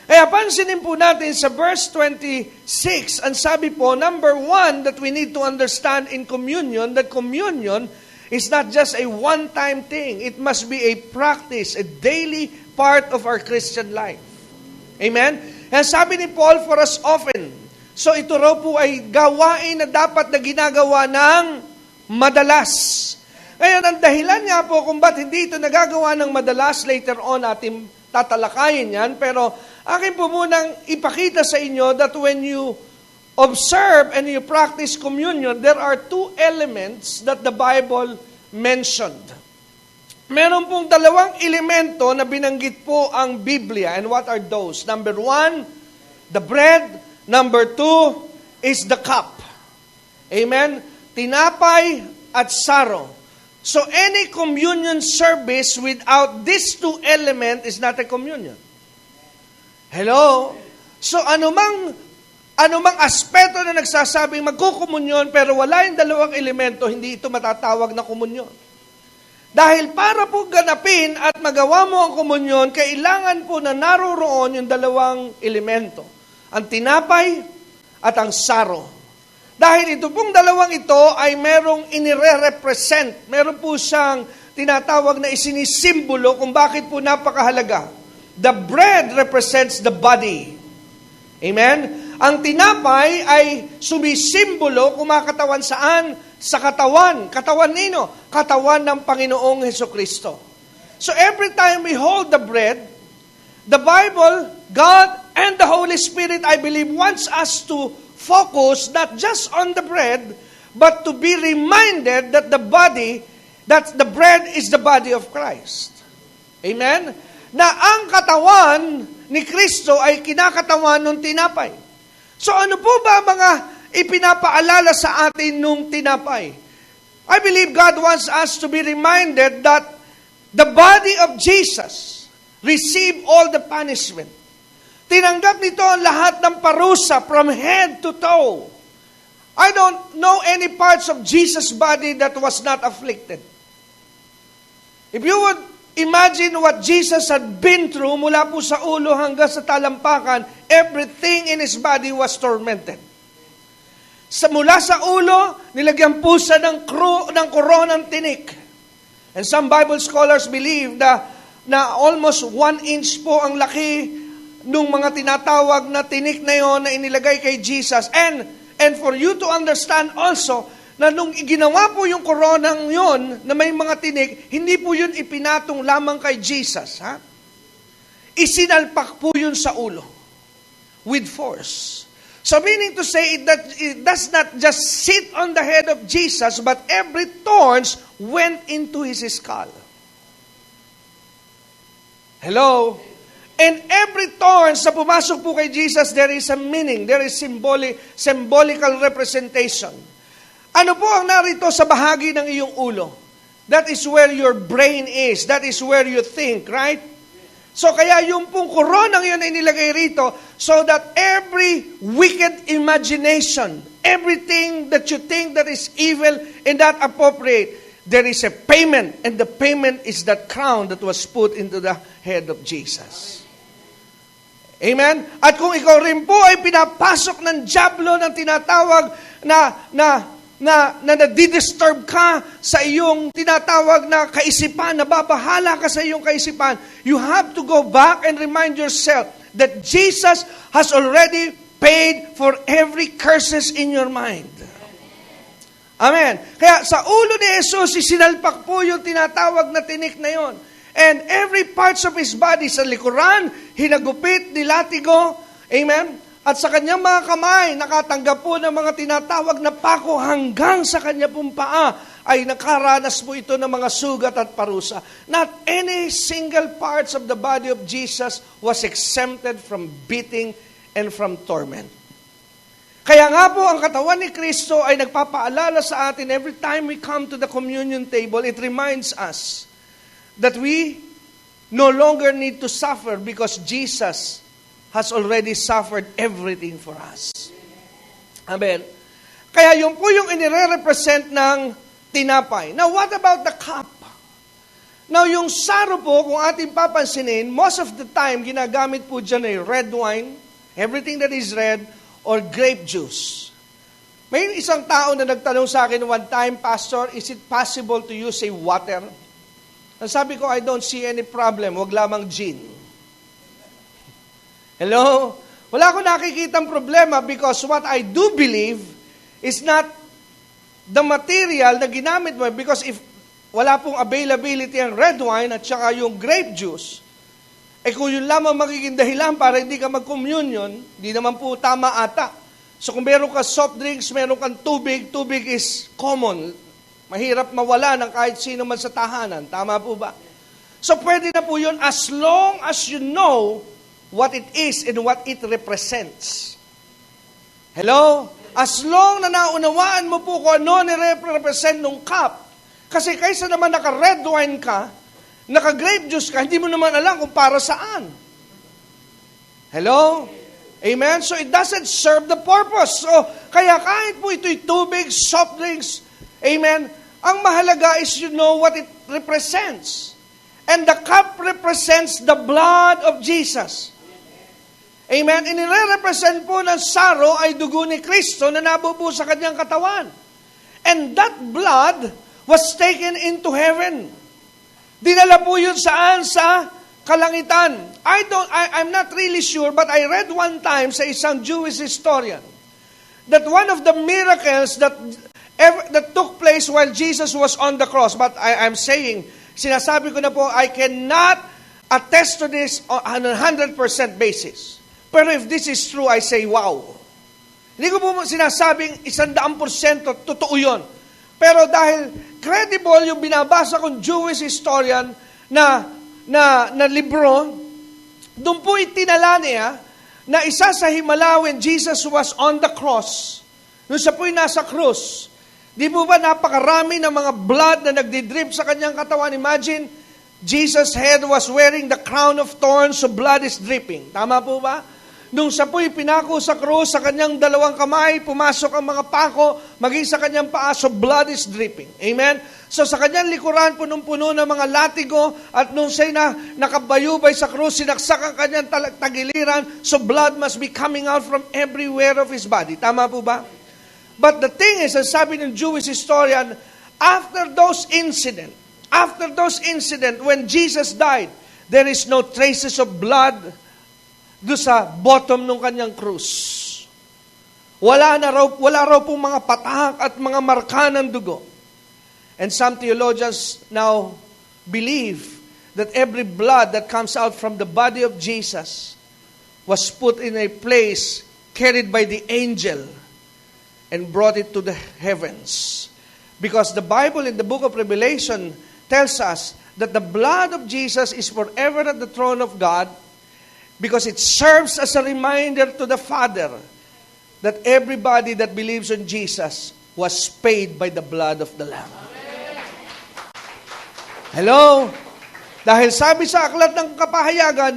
Speaker 1: Kaya pansinin po natin sa verse 26, ang sabi po, number one that we need to understand in communion, that communion is not just a one-time thing. It must be a practice, a daily part of our Christian life. Amen? Kaya sabi ni Paul, for us often. So ito raw po ay gawain na dapat na ginagawa ng madalas. Ngayon, ang dahilan nga po kung ba't hindi ito nagagawa ng madalas, later on ating tatalakayin yan, pero akin po munang ipakita sa inyo that when you observe and you practice communion, there are two elements that the Bible mentioned. Meron pong dalawang elemento na binanggit po ang Biblia. And what are those? Number one, the bread. Number two is the cup. Amen? Tinapay at saro. So any communion service without these two elements is not a communion. Hello? So anumang aspeto na nagsasabing magkukomunyon pero wala yung dalawang elemento, hindi ito matatawag na komunyon. Dahil para po ganapin at magawa mo ang komunyon, kailangan po na naroroon yung dalawang elemento. Ang tinapay at ang saro. Dahil ito pong dalawang ito ay merong inire-represent. Meron po siyang tinatawag na isinisimbolo kung bakit po napakahalaga. The bread represents the body. Amen? Ang tinapay ay sumisimbolo, kumakatawan saan? Sa katawan. Katawan nino? Katawan ng Panginoong Hesukristo. So every time we hold the bread, the Bible, God, and the Holy Spirit, I believe, wants us to focus not just on the bread, but to be reminded that the bread is the body of Christ. Amen? Na ang katawan ni Kristo ay kinakatawan ng tinapay. So ano po ba mga ipinapaalala sa atin nung tinapay? I believe God wants us to be reminded that the body of Jesus received all the punishment. Tinanggap nito ang lahat ng parusa from head to toe. I don't know any parts of Jesus' body that was not afflicted. If you would imagine what Jesus had been through mula po sa ulo hanggang sa talampakan, everything in His body was tormented. Mula sa ulo, nilagyan po siya ng koronang tinik. And some Bible scholars believe na almost 1 inch po ang laki nung mga tinatawag na tinik na yon na inilagay kay Jesus. And for you to understand also, na nung ginawa po yung koronang yon na may mga tinik, hindi po yun ipinatong lamang kay Jesus. Ha? Isinalpak po yun sa ulo. With force. So meaning to say, it does not just sit on the head of Jesus, but every thorns went into His skull. Hello? And every thorns na pumasok po kay Jesus, there is a meaning. There is symbolical representation. Ano po ang narito sa bahagi ng iyong ulo? That is where your brain is. That is where you think, right? So kaya yung pong koronang yun ay nilagay rito so that every wicked imagination, everything that you think that is evil and not appropriate, there is a payment, and the payment is that crown that was put into the head of Jesus. Amen? At kung ikaw rin po ay pinapasok ng dyablo ng tinatawag na nadidisturb ka sa iyong tinatawag na kaisipan, nababahala ka sa iyong kaisipan, you have to go back and remind yourself that Jesus has already paid for every curses in your mind. Amen. Kaya sa ulo ni Jesus, isinalpak po yung tinatawag na tinik na yon. And every parts of His body, sa likuran, hinagupit, nilatigo, amen? At sa kanyang mga kamay, nakatanggap po ng mga tinatawag na pako hanggang sa kanya pong paa, ay nakaranas po ito ng mga sugat at parusa. Not any single parts of the body of Jesus was exempted from beating and from torment. Kaya nga po, ang katawan ni Kristo ay nagpapaalala sa atin every time we come to the communion table, it reminds us that we no longer need to suffer because Jesus has already suffered everything for us. Amen. Kaya yun po yung inire-represent ng tinapay. Now, what about the cup? Now, yung saro po, kung ating papansinin, most of the time, ginagamit po dyan ay red wine, everything that is red, or grape juice. May isang tao na nagtanong sa akin one time, Pastor, is it possible to use a water? Ang sabi ko, I don't see any problem, wag lamang gin. Hello? Wala akong nakikitang problema because what I do believe is not the material na ginamit mo. Because if wala pong availability ang red wine at saka yung grape juice, kung yun lamang magiging dahilan para hindi ka mag-communion, di naman po tama ata. So kung meron ka soft drinks, meron kang tubig, tubig is common. Mahirap mawala ng kahit sino man sa tahanan. Tama po ba? So pwede na po yun as long as you know what it is and what it represents. Hello? As long na naunawaan mo po kung ano ni-represent ng cup. Kasi kaysa naman naka-red wine ka, naka-grape juice ka, hindi mo naman alam kung para saan. Hello? Amen? So it doesn't serve the purpose. So, kaya kahit po ito'y tubig, soft drinks, amen, ang mahalaga is you know what it represents. And the cup represents the blood of Jesus. Amen? Inire-represent po ng saro ay dugo ni Kristo na nabubuo sa kanyang katawan. And that blood was taken into heaven. Dinala po yun saan? Sa kalangitan. I'm not really sure, but I read one time sa isang Jewish historian that one of the miracles that took place while Jesus was on the cross, but I'm saying, sinasabi ko na po, I cannot attest to this on a 100% basis. Pero if this is true, I say, wow. Hindi ko po sinasabing 100% totoo yun. Pero dahil credible yung binabasa kong Jewish historian na libro, doon po itinala niya na isa sa himala when Jesus was on the cross, nung siya po'y nasa krus, di po ba napakarami ng mga blood na nagdidrip sa kanyang katawan? Imagine, Jesus' head was wearing the crown of thorns, so blood is dripping. Tama po ba? Nung siya po'y pinako sa krus, sa kanyang dalawang kamay, pumasok ang mga pako, maging sa kanyang paa, so blood is dripping. Amen? So sa kanyang likuran, punong-puno ng mga latigo, at nung siya'y nakabayubay sa krus, sinaksak ang kanyang tagiliran, so blood must be coming out from everywhere of his body. Tama po ba? But the thing is, as sabi ng Jewish historian, after those incident, when Jesus died, there is no traces of blood doon sa bottom ng kanyang krus. Wala raw pong mga patak at mga marka ng dugo. And some theologians now believe that every blood that comes out from the body of Jesus was put in a place carried by the angel and brought it to the heavens. Because the Bible in the book of Revelation tells us that the blood of Jesus is forever at the throne of God, because it serves as a reminder to the Father that everybody that believes in Jesus was paid by the blood of the Lamb. Hello? Dahil sabi sa aklat ng kapahayagan,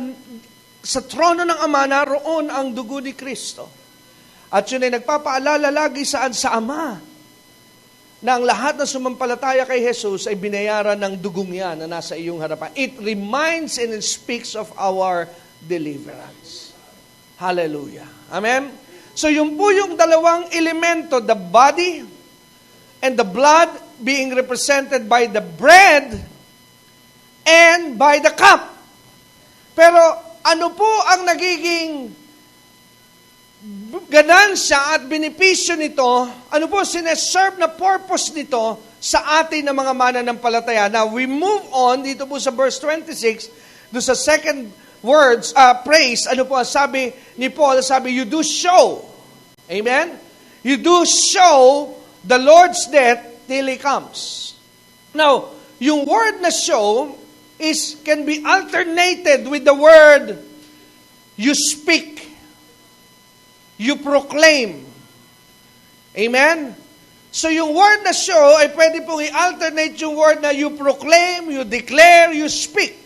Speaker 1: sa trono ng Ama, naroon ang dugo ni Kristo. At yun ay nagpapaalala lagi saan sa Ama, na ang lahat na sumampalataya kay Jesus ay binayaran ng dugong yan na nasa iyong harapan. It reminds and it speaks of our deliverance. Hallelujah. Amen? So yung po yung dalawang elemento, the body and the blood being represented by the bread and by the cup. Pero ano po ang nagiging ganansya at benepisyo nito? Ano po sineserve na purpose nito sa atin na mga mananampalataya? Now, we move on dito po sa verse 26, doon sa second words, praise, ano po sabi ni Paul, sabi, you do show, amen? You do show the Lord's death till He comes. Now, yung word na show can be alternated with the word you speak, you proclaim. Amen? So yung word na show ay pwede pong i-alternate yung word na you proclaim, you declare, you speak.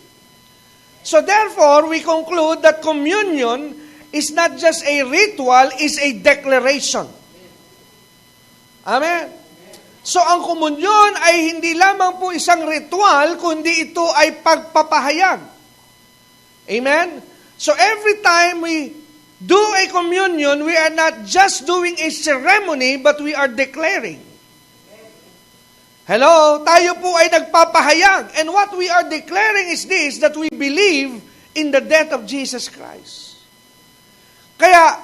Speaker 1: So therefore, we conclude that communion is not just a ritual, is a declaration. Amen? So ang komunyon ay hindi lamang po isang ritual, kundi ito ay pagpapahayag. Amen? So every time we do a communion, we are not just doing a ceremony, but we are declaring. Hello? Tayo po ay nagpapahayag. And what we are declaring is this, that we believe in the death of Jesus Christ. Kaya,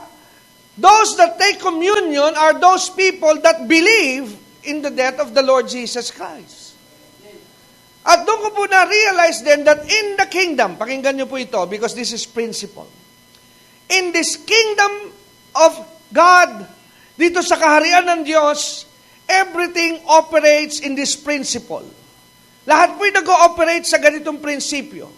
Speaker 1: those that take communion are those people that believe in the death of the Lord Jesus Christ. At doon ko po na-realize then that in the kingdom, pakinggan niyo po ito because this is principle. In this kingdom of God, dito sa kaharian ng Diyos, everything operates in this principle. Lahat po'y nag-ooperate sa ganitong prinsipyo.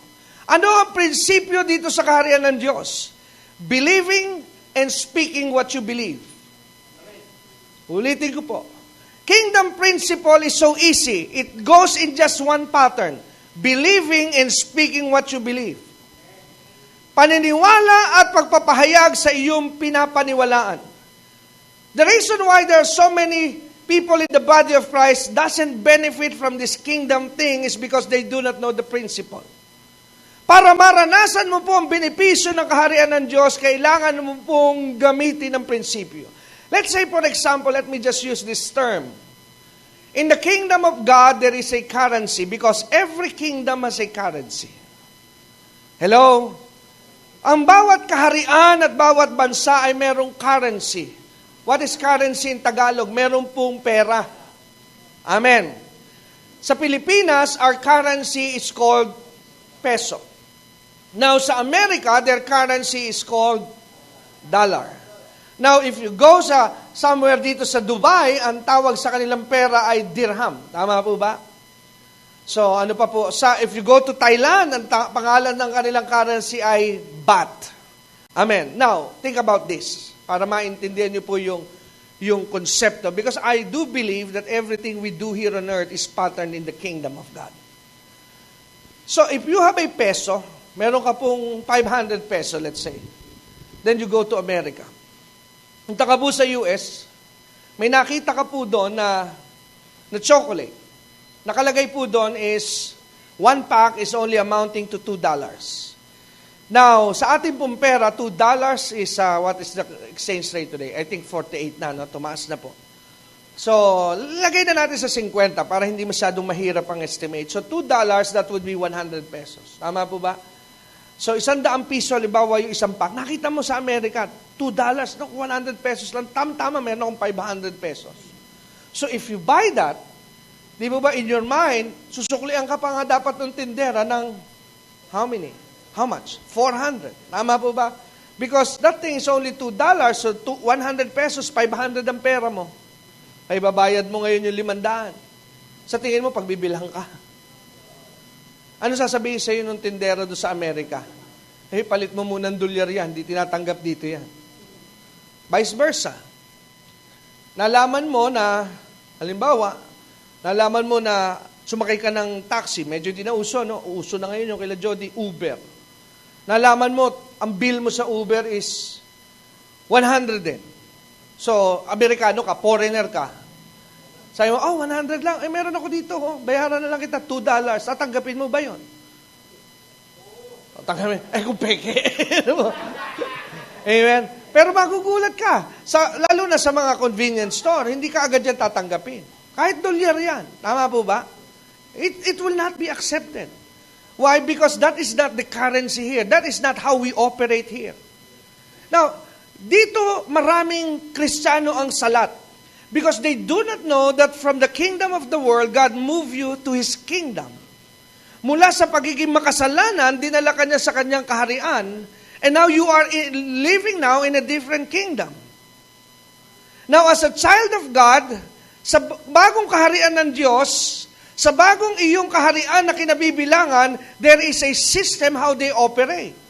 Speaker 1: Ano ang prinsipyo dito sa kaharian ng Diyos? Believing and speaking what you believe. Ulitin ko po. Kingdom principle is so easy. It goes in just one pattern. Believing and speaking what you believe. Paniniwala at pagpapahayag sa iyong pinapaniwalaan. The reason why there are so many people in the body of Christ doesn't benefit from this kingdom thing is because they do not know the principle. Para maranasan mo po ang benepisyo ng kaharian ng Diyos, kailangan mo pong gamitin ang prinsipyo. Let's say, for example, let me just use this term. In the kingdom of God, there is a currency because every kingdom has a currency. Hello? Ang bawat kaharian at bawat bansa ay merong currency. What is currency in Tagalog? Meron pong pera. Amen. Sa Pilipinas, our currency is called peso. Now, sa Amerika, their currency is called dollar. Now, if you go somewhere dito sa Dubai, ang tawag sa kanilang pera ay dirham. Tama po ba? So, ano pa po? If you go to Thailand, ang pangalan ng kanilang currency ay baht. Amen. Now, think about this para maintindihan niyo po yung konsepto. Because I do believe that everything we do here on earth is patterned in the kingdom of God. So, if you have a peso, meron ka pong 500 peso, let's say. Then you go to America. Punta ka po sa US, may nakita ka po doon na chocolate. Nakalagay po doon is, one pack is only amounting to $2. Now, sa ating pong pera, $2 is, what is the exchange rate today? I think 48 na, no? Tumaas na po. So, lagay na natin sa 50 para hindi masyadong mahirap ang estimate. So, $2, that would be 100 pesos. Tama po ba? So, 100 piso, halimbawa yung isang pack. Nakita mo sa Amerika, $2, no, 100 pesos lang. Tama, meron akong 500 pesos. So, if you buy that, di ba in your mind, susuklian ka pa nga dapat ng tindera ng how many? How much? 400. Tama po ba? Because that thing is only $2, so 100 pesos, 500 ang pera mo. Ay babayad mo ngayon yung 500. Sa tingin mo, pagbibilhan ka. Ano sasabihin sa iyo ng tindera doon sa Amerika? Eh, palit mo muna ng dolyar yan, di tinatanggap dito yan. Vice versa. Nalaman mo na, halimbawa, nalaman mo na sumakay ka ng taxi, medyo di na uso, no? Uso na ngayon yung kila Jody, Uber. Nalaman mo, ang bill mo sa Uber is 100 din. So, Amerikano ka, foreigner ka. Sabi mo, 100 lang. Eh, meron ako dito. Bayaran na lang kita, $2. Tatanggapin mo ba yun? Tatanggapin. Kung peke. Amen. Pero magugulat ka. Lalo na sa mga convenience store, hindi ka agad yan tatanggapin. Kahit dolyar yan. Tama po ba? It will not be accepted. Why? Because that is not the currency here. That is not how we operate here. Now, dito maraming Kristiyano ang salat. Because they do not know that from the kingdom of the world, God moved you to His kingdom. Mula sa pagiging makasalanan, dinala ka niya sa kanyang kaharian, and now you are living now in a different kingdom. Now, as a child of God, sa bagong kaharian ng Diyos, sa bagong iyong kaharian na kinabibilangan, there is a system how they operate.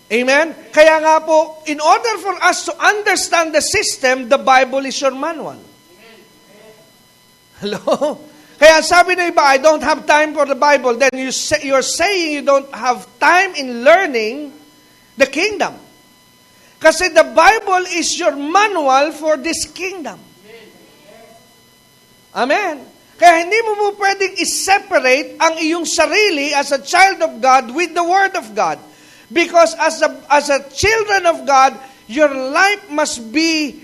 Speaker 1: Amen? Kaya nga po, in order for us to understand the system, the Bible is your manual. Hello? Kaya sabi na iba, I don't have time for the Bible. Then you're saying you don't have time in learning the kingdom. Kasi the Bible is your manual for this kingdom. Amen. Kaya hindi mo po pwedeng i-separate ang iyong sarili as a child of God with the Word of God. Because as a children of God, your life must be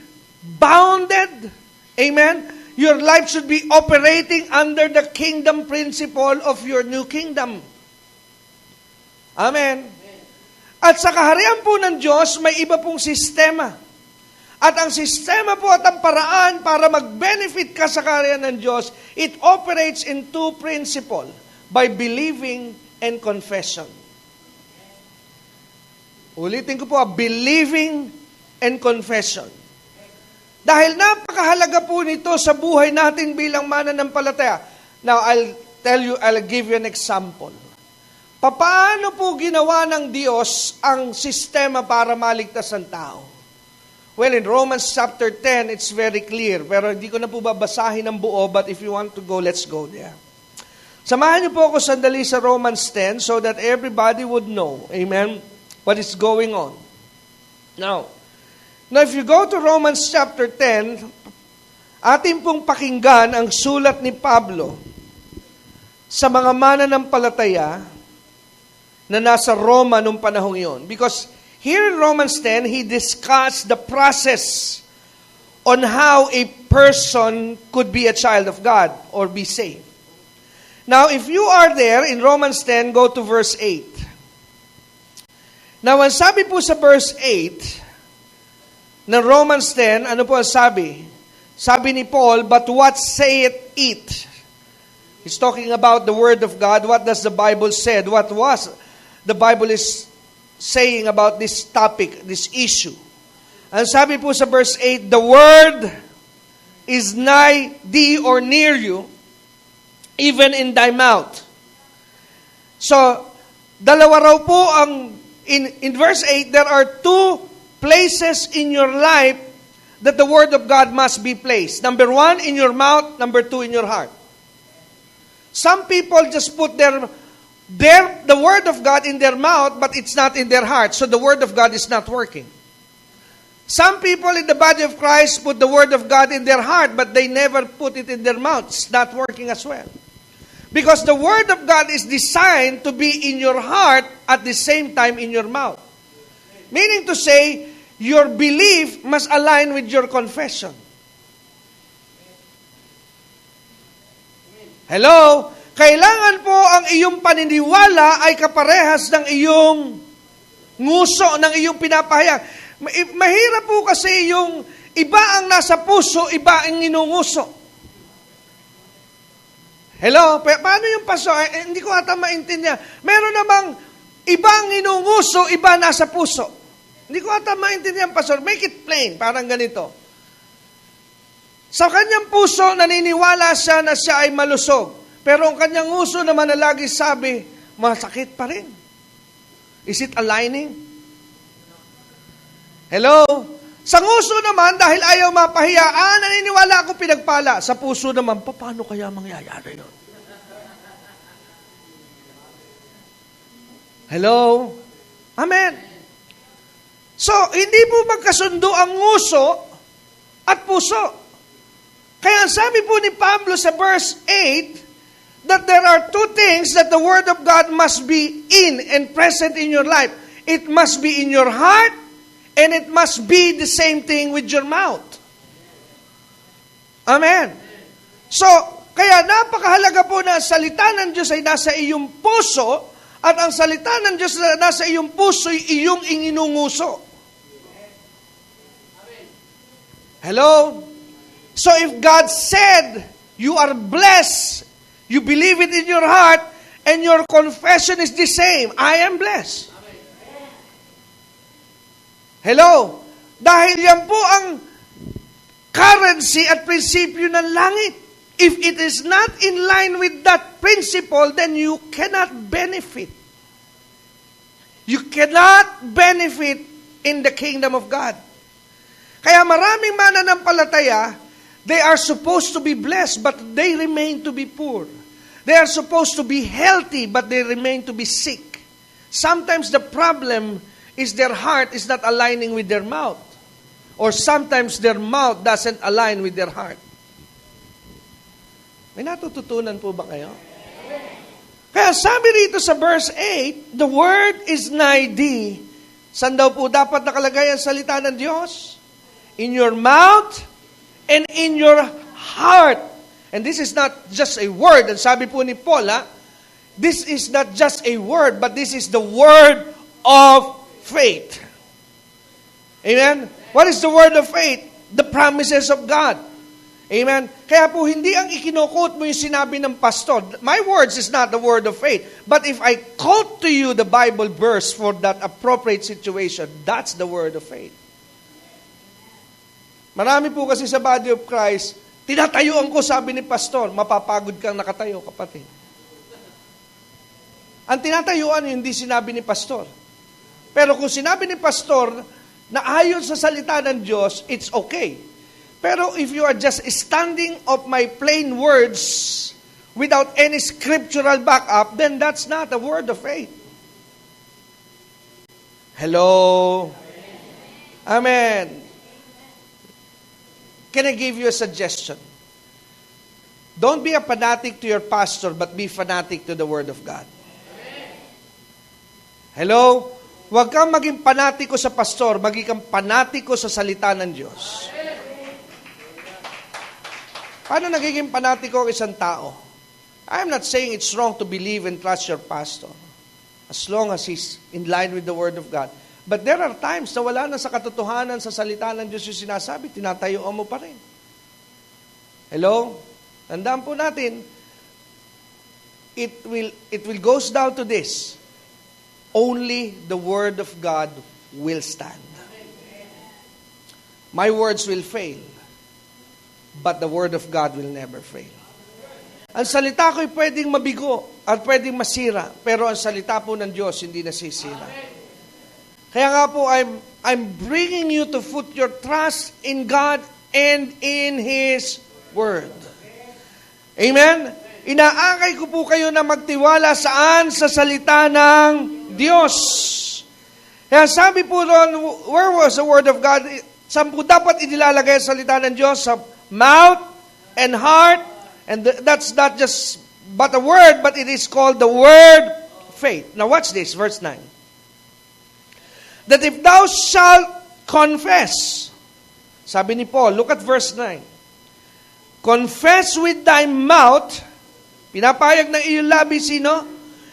Speaker 1: bounded. Amen? Your life should be operating under the kingdom principle of your new kingdom. Amen. At sa kaharian po ng Diyos, may iba pong sistema. At ang sistema po at ang paraan para mag-benefit ka sa kaharian ng Diyos, it operates in two principles, by believing and confession. Ulitin ko po, believing and confession. Dahil napakahalaga po nito sa buhay natin bilang mananampalataya. Now, I'll give you an example. Paano po ginawa ng Diyos ang sistema para maligtas ang tao? Well, in Romans chapter 10, it's very clear. Pero hindi ko na po babasahin ng buo, but if you want to go, let's go there. Samahan niyo po ako sandali sa Romans 10 so that everybody would know, amen, what is going on. Now, if you go to Romans chapter 10, atin pong pakinggan ang sulat ni Pablo sa mga mananampalataya na nasa Roma nung panahong iyon. Because here in Romans 10, he discussed the process on how a person could be a child of God or be saved. Now, if you are there in Romans 10, go to verse 8. Now, ang sabi po sa verse 8 ng Romans 10, ano po ang sabi? Sabi ni Paul, but what saith it? He's talking about the Word of God. What does the Bible say? What was the Bible is saying about this topic, this issue? Ang sabi po sa verse 8, the Word is nigh thee or near you, even in thy mouth. So, dalawa raw po ang, in verse 8, there are two places in your life that the Word of God must be placed. Number 1, in your mouth. Number 2, in your heart. Some people just put the Word of God in their mouth, but it's not in their heart. So the Word of God is not working. Some people in the body of Christ put the Word of God in their heart, but they never put it in their mouth. It's not working as well. Because the Word of God is designed to be in your heart at the same time in your mouth. Meaning to say, your belief must align with your confession. Hello? Kailangan po ang iyong paniniwala ay kaparehas ng iyong nguso, ng iyong pinapahayag. Mahirap po kasi yung iba ang nasa puso, iba ang inunguso. Hello? Paano yung paso? Hindi ko ata maintindihan. Meron namang ibang inunguso, iba nasa puso. Hindi ko ata maintindihan, Pastor. Make it plain. Parang ganito. Sa kanyang puso, naniniwala siya na siya ay malusog. Pero ang kanyang uso naman na lagi sabi, masakit pa rin. Is it aligning? Hello? Sa nguso naman, dahil ayaw mapahiya, naniniwala ako pinagpala. Sa puso naman, paano kaya mangyayari yun? Hello? Amen. So, hindi po magkasundo ang nguso at puso. Kaya sabi po ni Pablo sa verse 8, that there are two things that the Word of God must be in and present in your life. It must be in your heart, and it must be the same thing with your mouth. Amen. So, kaya napakahalaga po na ang salita ng Diyos ay nasa iyong puso, at ang salita ng Diyos na nasa iyong puso ay iyong inginunguso. Hello? So if God said, you are blessed, you believe it in your heart, and your confession is the same, I am blessed. Hello? Dahil yan po ang currency at prinsipyo ng langit. If it is not in line with that principle, then you cannot benefit. You cannot benefit in the kingdom of God. Kaya maraming mananampalataya, they are supposed to be blessed, but they remain to be poor. They are supposed to be healthy, but they remain to be sick. Sometimes the problem is their heart is not aligning with their mouth. Or sometimes their mouth doesn't align with their heart. May natututunan po ba kayo? Kaya sabi rito sa verse 8, the word is nigh thee. Saan daw po dapat nakalagay ang salita ng Diyos? In your mouth and in your heart. And this is not just a word. And sabi po ni Paul, this is not just a word, but this is the word of faith. Amen? What is the word of faith? The promises of God. Amen? Kaya po, hindi ang ikinukot mo yung sinabi ng pastor. My words is not the word of faith. But if I quote to you the Bible verse for that appropriate situation, that's the word of faith. Marami po kasi sa body of Christ, tinatayuan ko, sabi ni pastor, mapapagod kang nakatayo, kapatid. Ang tinatayuan, hindi sinabi ni pastor. Pero kung sinabi ni pastor, na ayon sa salita ng Diyos, it's okay. Pero if you are just standing of my plain words without any scriptural backup, then that's not a word of faith. Hello? Amen. Can I give you a suggestion? Don't be a fanatic to your pastor, but be fanatic to the Word of God. Hello? Huwag kang maging panatiko sa pastor, maging kang panatiko sa salita ng Diyos. Paano nagiging panatiko ang isang tao? I'm not saying it's wrong to believe and trust your pastor as long as he's in line with the Word of God. But there are times na wala na sa katotohanan sa salita ng Diyos yung sinasabi, tinatayuan mo pa rin. Hello? Tandaan po natin, it will goes down to this. Only the Word of God will stand. My words will fail, but the Word of God will never fail. Ang salita ko'y pwedeng mabigo at pwedeng masira, pero ang salita po ng Diyos hindi nasisira. Kaya nga po, I'm bringing you to put your trust in God and in His Word. Amen? Inaakay ko po kayo na magtiwala saan? Sa salita ng Diyos. Kaya sabi po doon, where was the Word of God? Saan po dapat inilalagay ang salita ng Diyos? Sa mouth and heart. And that's not just but a word, but it is called the word faith. Now watch this, verse 9. That if thou shalt confess, sabi ni Paul, look at verse 9. Confess with thy mouth, pinapayag ng iyong labi, sino?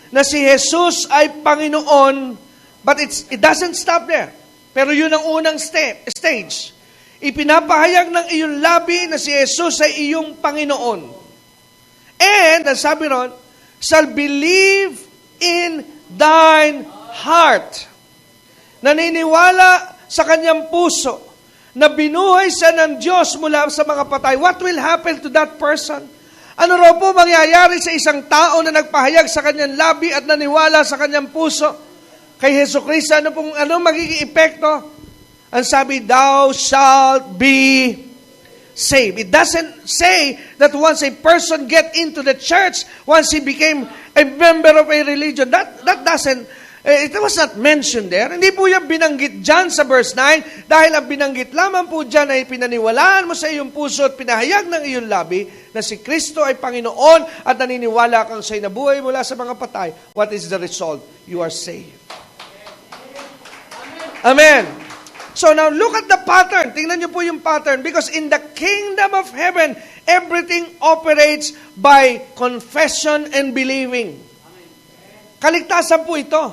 Speaker 1: Na si Jesus ay Panginoon, but it doesn't stop there. Pero yun ang unang stage. Ipinapahayag ng iyong labi na si Jesus ay iyong Panginoon. And, ang sabi ron, shall believe in thine heart. Naniniwala sa kanyang puso na binuhay siya ng Diyos mula sa mga patay. What will happen to that person? Ano raw po mangyayari sa isang tao na nagpahayag sa kanyang labi at naniwala sa kanyang puso kay Jesucristo? Ano magiging epekto? Ang sabi, thou shalt be saved. It doesn't say that once a person get into the church, once he became a member of a religion, that doesn't, it was not mentioned there. Hindi po yan binanggit dyan sa verse 9, dahil ang binanggit lamang po dyan ay pinaniwalaan mo sa iyong puso at pinahayag ng iyong labi na si Kristo ay Panginoon at naniniwala kang siya'y nabuhay mula sa mga patay. What is the result? You are saved. Amen. So now look at the pattern. Tingnan niyo po yung pattern. Because in the kingdom of heaven, everything operates by confession and believing. Kaligtasan po ito.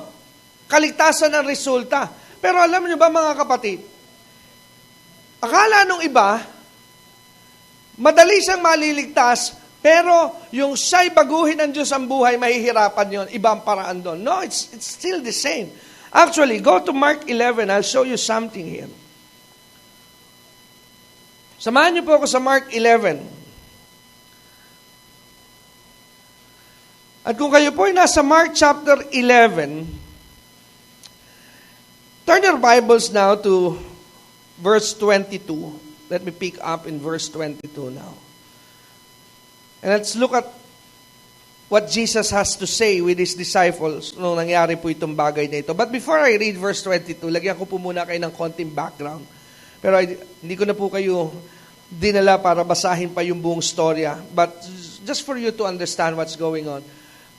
Speaker 1: Kaligtasan ang resulta. Pero alam niyo ba mga kapatid, akala nung iba, madali siyang maliligtas, pero yung siya'y baguhin ng Diyos ang buhay, mahihirapan yon. Ibang paraan doon. No, it's still the same. Actually, go to Mark 11. I'll show you something here. Samahan niyo po ako sa Mark 11. At kung kayo po ay nasa Mark chapter 11, turn your Bibles now to verse 22. Let me pick up in verse 22 now. And let's look at what Jesus has to say with His disciples nung nangyari po itong bagay na ito. But before I read verse 22, lagyan ko po muna kayo ng konting background. Pero hindi ko na po kayo dinala para basahin pa yung buong storya. But just for you to understand what's going on.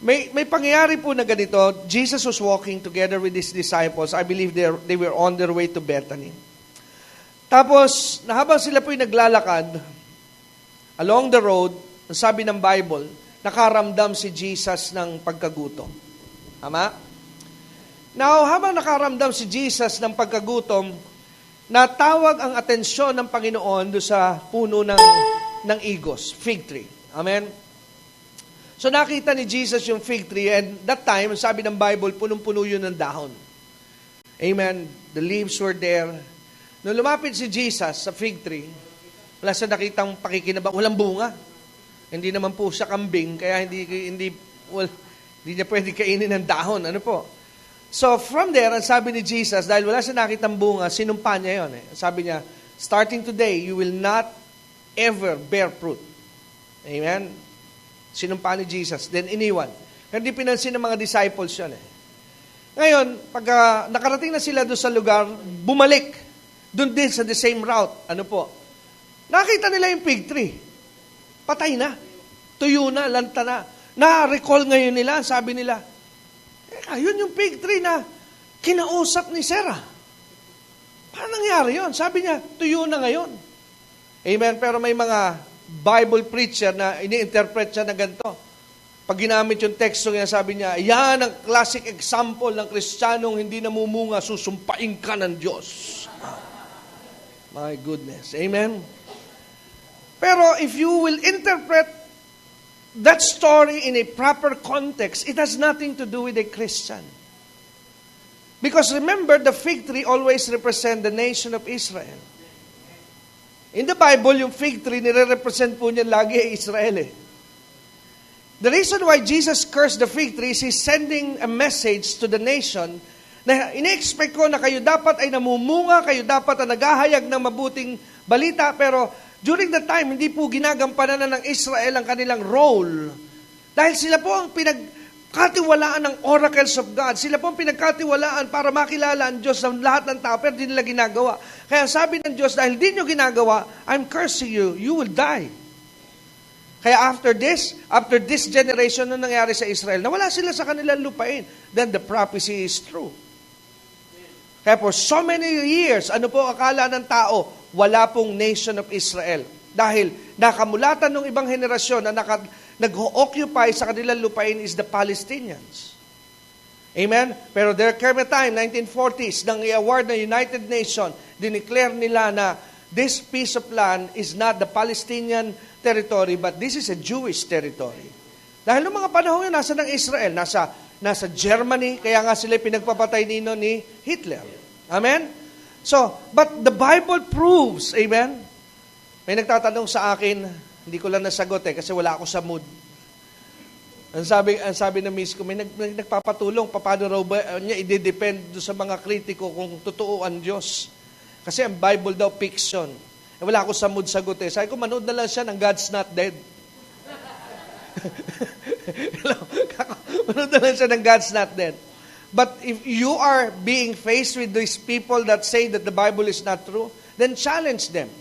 Speaker 1: May pangyayari po na ganito. Jesus was walking together with his disciples. I believe they were on their way to Bethany. Tapos, habang sila po'y naglalakad, along the road, sabi ng Bible, nakaramdam si Jesus ng pagkagutom. Tama? Now, habang nakaramdam si Jesus ng pagkagutom, natawag ang atensyon ng Panginoon do sa puno ng igos, fig tree. Amen? So nakita ni Jesus yung fig tree, and that time, sabi ng Bible, punong-puno yun ng dahon. Amen? The leaves were there. Nung lumapit si Jesus sa fig tree, wala siya nakitang pakikinabang, walang bunga. Hindi naman po siya kambing, kaya hindi niya pwede kainin ng dahon. Ano po? So from there, ang sabi ni Jesus, dahil wala siya nakitang bunga, sinumpa niya yun. Sabi niya, starting today, you will not ever bear fruit. Amen? Sinumpa ni Jesus, then iniwan. Hindi pinansin ng mga disciples yun. Ngayon, pag nakarating na sila doon sa lugar, bumalik. Doon din sa the same route. Ano po? Nakita nila yung fig tree. Patay na. Tuyo na, lanta na. Na-recall ngayon nila, sabi nila, yun yung fig tree na kinausap ni Sarah. Paano nangyari yun? Sabi niya, tuyo na ngayon. Amen? Pero may mga Bible preacher na ini-interpret siya na ganito. Pag ginamit yung teksto niya, sabi niya, yan ang classic example ng Kristiyanong hindi namumunga, susumpain ka ng Diyos. My goodness. Amen? Pero if you will interpret that story in a proper context, it has nothing to do with a Christian. Because remember, the fig tree always represent the nation of Israel. In the Bible, yung fig tree, nire-represent po niya lagi ay Israel eh. The reason why Jesus cursed the fig tree is He's sending a message to the nation na ine-expect ko na kayo dapat ay namumunga, kayo dapat ay naghahayag ng mabuting balita, pero during the time, hindi po ginagampanan na ng Israel ang kanilang role. Dahil sila po ang pinagkatiwalaan ng oracles of God. Sila po ang pinagkatiwalaan para makilala ang Diyos ng lahat ng tao, pero hindi nila ginagawa. Kaya sabi ng Diyos, dahil di nyo ginagawa, I'm cursing you, you will die. Kaya after this generation na nangyari sa Israel, nawala sila sa kanilang lupain, then the prophecy is true. Kaya for so many years, ano po akala ng tao? Wala pong nation of Israel. Dahil nakamulatan ng ibang henerasyon na nag-occupy sa kanilang lupain is the Palestinians. Amen? Pero there came a time, 1940s, nang i-award ng United Nations, dineclare nila na this piece of land is not the Palestinian territory, but this is a Jewish territory. Dahil noong mga panahon yun, nasa ng Israel, nasa Germany, kaya nga sila pinagpapatay ni Hitler. Amen? So, but the Bible proves, amen? May nagtatanong sa akin, hindi ko lang nasagot kasi wala ako sa mood. Ang sabi ng miss ko, may nagpapatulong, paano raw ba niya i-depend sa mga kritiko kung totoo ang Diyos. Kasi ang Bible daw, fiction. Wala ako sa mood sagot Sabi ko, manood na lang siya ng God's Not Dead. Manood na lang siya ng God's Not Dead. But if you are being faced with these people that say that the Bible is not true, then challenge them.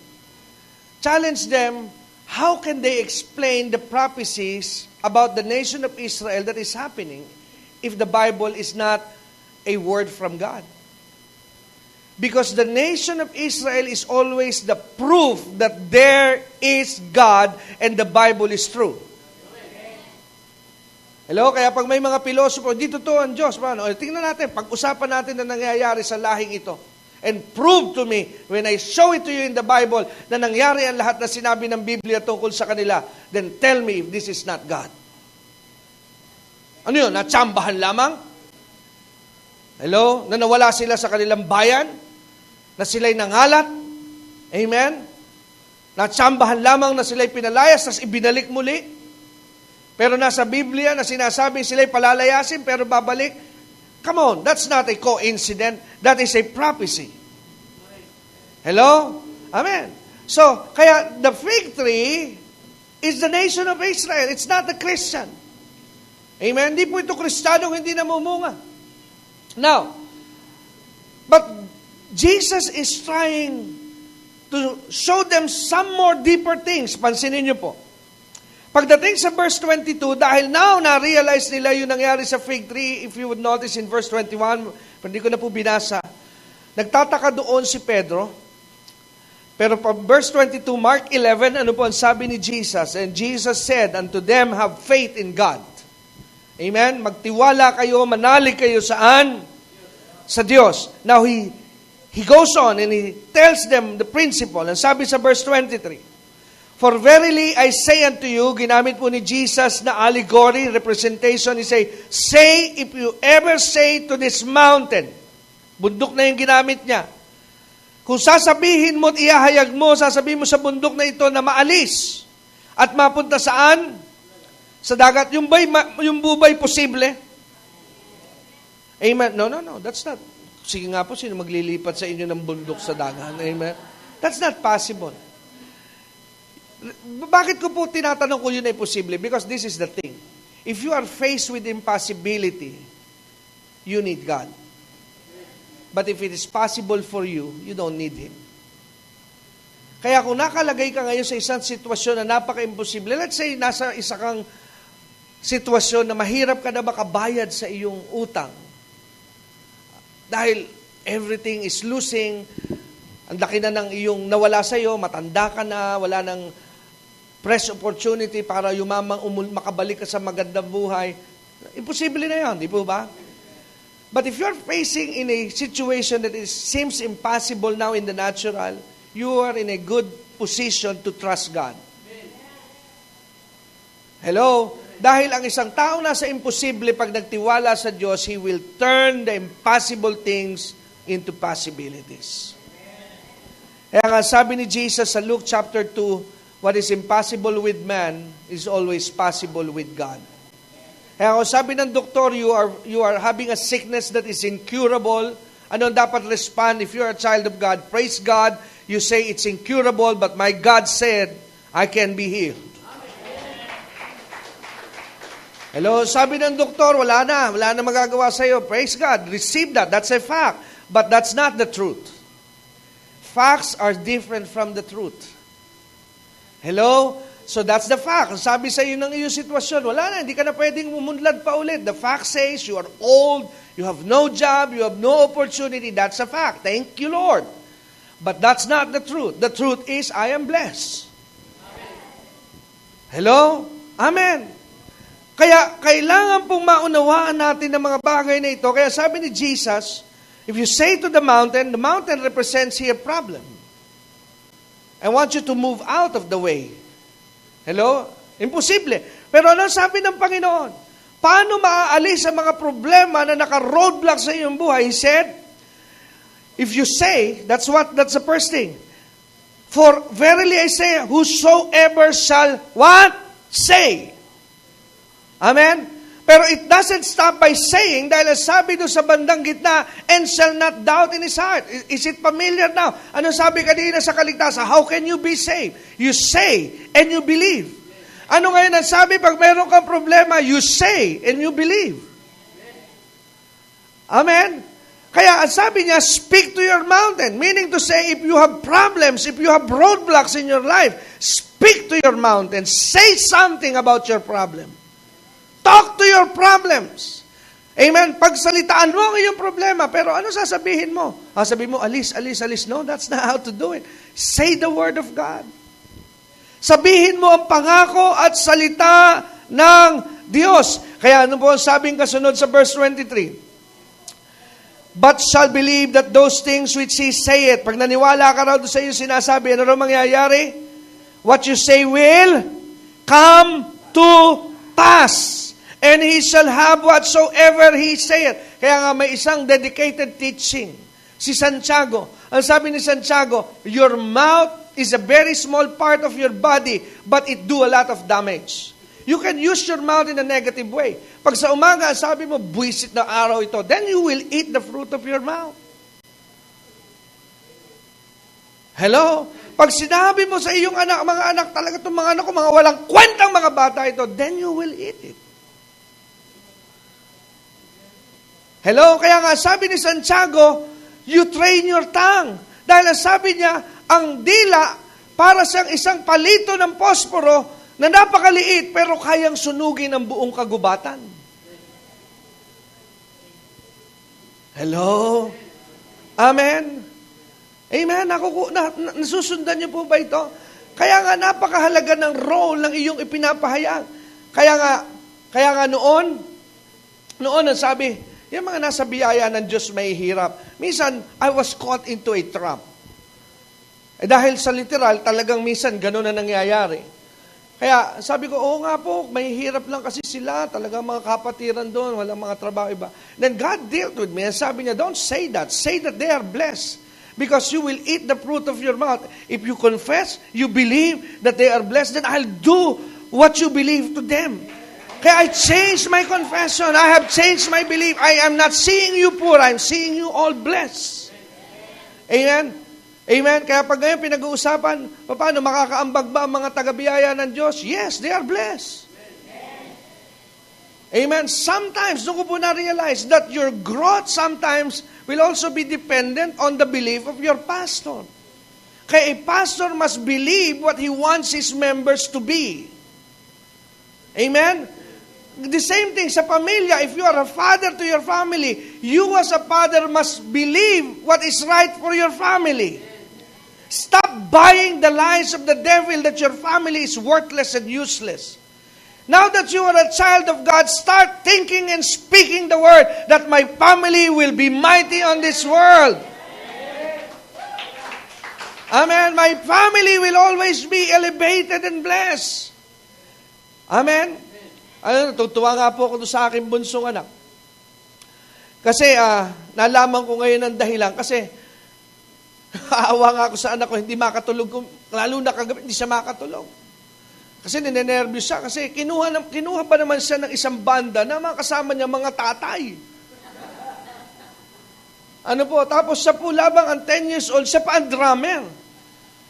Speaker 1: Challenge them, how can they explain the prophecies about the nation of Israel that is happening if the Bible is not a word from God? Because the nation of Israel is always the proof that there is God and the Bible is true. Hello? Kaya pag may mga pilosopo, di totoo ang Diyos. Paano? Tingnan natin, pag-usapan natin na nangyayari sa lahing ito. And prove to me, when I show it to you in the Bible, na nangyari ang lahat na sinabi ng Biblia tungkol sa kanila, then tell me if this is not God. Ano yun? Natsambahan lamang? Hello? Na nawala sila sa kanilang bayan? Na sila'y nangalat? Amen? Natsambahan lamang na sila'y pinalayas, tas ibinalik muli? Pero nasa Biblia na sinasabi sila'y palalayasin, pero babalik? Come on, that's not a coincidence. That is a prophecy. Hello? Amen. So, kaya the fig tree is the nation of Israel. It's not the Christian. Amen? Hindi po ito Kristiyanong hindi namumunga. Now, but Jesus is trying to show them some more deeper things. Pansinin niyo po. Pagdating sa verse 22, dahil now na-realize nila yung nangyari sa fig tree, if you would notice in verse 21, hindi ko na po binasa, nagtataka doon si Pedro. Pero pa verse 22, Mark 11, ano po ang sabi ni Jesus? And Jesus said unto them, have faith in God. Amen? Magtiwala kayo, manalig kayo saan? Sa Diyos. Now, he goes on and he tells them the principle. And sabi sa verse 23, for verily I say unto you, ginamit po ni Jesus na allegory, representation, he say, if you ever say to this mountain, bundok na yung ginamit niya, kung sasabihin mo at ihahayag mo, sasabihin mo sa bundok na ito na maalis at mapunta saan? Sa dagat. Yung bubay posible? Amen. No. That's not. Sige nga po, sino maglilipat sa inyo ng bundok sa dagat? Amen. That's not possible. Bakit ko po tinatanong kung yun ay posible? Because this is the thing. If you are faced with impossibility, you need God. But if it is possible for you, you don't need Him. Kaya kung nakalagay ka ngayon sa isang sitwasyon na napaka-imposible, let's say nasa isa kang sitwasyon na mahirap ka na makabayad sa iyong utang. Dahil everything is losing, ang laki na ng iyong nawala sa iyo, matanda ka na, wala ng fresh opportunity para yumamang makabalik ka sa magandang buhay. Imposible na yan, di po ba? But if you're facing in a situation that seems impossible now in the natural, you are in a good position to trust God. Hello? Dahil ang isang tao nasa imposible, pag nagtiwala sa Diyos, He will turn the impossible things into possibilities. Kaya nga sabi ni Jesus sa Luke chapter 2, what is impossible with man is always possible with God. Kaya kung sabi ng doktor, you are having a sickness that is incurable, ano dapat respond if you're a child of God? Praise God. You say it's incurable, but my God said, I can be healed. Hello, sabi ng doktor, wala na magagawa sa iyo. Praise God, receive that. That's a fact. But that's not the truth. Facts are different from the truth. Hello? So that's the fact. Sabi sa iyo ng iyong sitwasyon, wala na, hindi ka na pwedeng umunlad pa ulit. The fact says you are old, you have no job, you have no opportunity. That's a fact. Thank you, Lord. But that's not the truth. The truth is, I am blessed. Hello? Amen. Kaya kailangan pong maunawaan natin ng mga bagay na ito. Kaya sabi ni Jesus, if you say to the mountain represents here problem. I want you to move out of the way. Hello? Imposible. Pero ano sabi ng Panginoon? Paano maaalis ang mga problema na naka-roadblock sa iyong buhay? He said, if you say, that's the first thing. For verily I say, whosoever shall what? Say. Amen? Pero it doesn't stop by saying, dahil sabi doon sa bandang gitna, and shall not doubt in his heart. Is it familiar now? Ano sabi kanina sa kaligtasan? How can you be saved? You say and you believe. Ano ngayon ang sabi pag meron kang problema? You say and you believe. Amen? Kaya ang sabi niya, speak to your mountain. Meaning to say, if you have problems, if you have roadblocks in your life, speak to your mountain. Say something about your problem. Talk to your problems. Amen? Pagsalitaan mo ang iyong problema, pero ano sasabihin mo? Sabihin mo, alis. No, that's not how to do it. Say the word of God. Sabihin mo ang pangako at salita ng Diyos. Kaya ano po ang sabing kasunod sa verse 23? But shall believe that those things which He saith. Pag naniwala ka raw doon sa iyo sinasabi, ano raw mangyayari? What you say will come to pass. And he shall have whatsoever he saith. Kaya nga may isang dedicated teaching. Si Santiago. Ang sabi ni Santiago, your mouth is a very small part of your body, but it do a lot of damage. You can use your mouth in a negative way. Pag sa umaga, sabi mo, buwisit na araw ito, then you will eat the fruit of your mouth. Hello? Pag sinabi mo sa iyong anak, mga anak, talaga itong mga anak ko, mga walang kwentang mga bata ito, then you will eat it. Hello? Kaya nga sabi ni Santiago, you train your tongue. Dahil sabi niya, ang dila, para sa isang palito ng posporo, na napakaliit pero kayang sunugin ang buong kagubatan. Hello? Amen? Amen? Nasusundan niyo po ba ito? Kaya nga napakahalaga ng role ng iyong ipinapahayag. Kaya nga noon ang sabi, yung mga nasa biyaya ng Diyos may hirap. Minsan, I was caught into a trap. Dahil sa literal, talagang minsan gano'n na nangyayari. Kaya sabi ko, oo nga po, may hirap lang kasi sila, talagang mga kapatiran doon, walang mga trabaho iba. Then God dealt with me and sabi niya, don't say that. Say that they are blessed. Because you will eat the fruit of your mouth. If you confess, you believe that they are blessed, then I'll do what you believe to them. Kaya I changed my confession. I have changed my belief. I am not seeing you poor. I'm seeing you all blessed. Amen? Amen? Kaya pag ngayon pinag-uusapan, paano makakaambag ba ang mga taga-biyaya ng Diyos? Yes, they are blessed. Amen? Sometimes, doon ko po na-realize that your growth sometimes will also be dependent on the belief of your pastor. Kaya a pastor must believe what he wants his members to be. Amen? The same thing sa pamilya. If you are a father to your family, you as a father must believe what is right for your family. Stop buying the lies of the devil that your family is worthless and useless. Now that you are a child of God, start thinking and speaking the word that my family will be mighty on this world. Amen. My family will always be elevated and blessed. Amen. Natutuwa nga po ako sa aking bunsong anak. Kasi nalaman ko ngayon ang dahilan. Kasi aawa nga ako sa anak ko, hindi makatulog. Lalo na kagabi, hindi siya makatulog. Kasi ninenervyos siya. Kasi kinuha ba naman siya ng isang banda na mga kasama niya mga tatay. Tapos siya po labang ang 10 years old, siya pa ang drummer.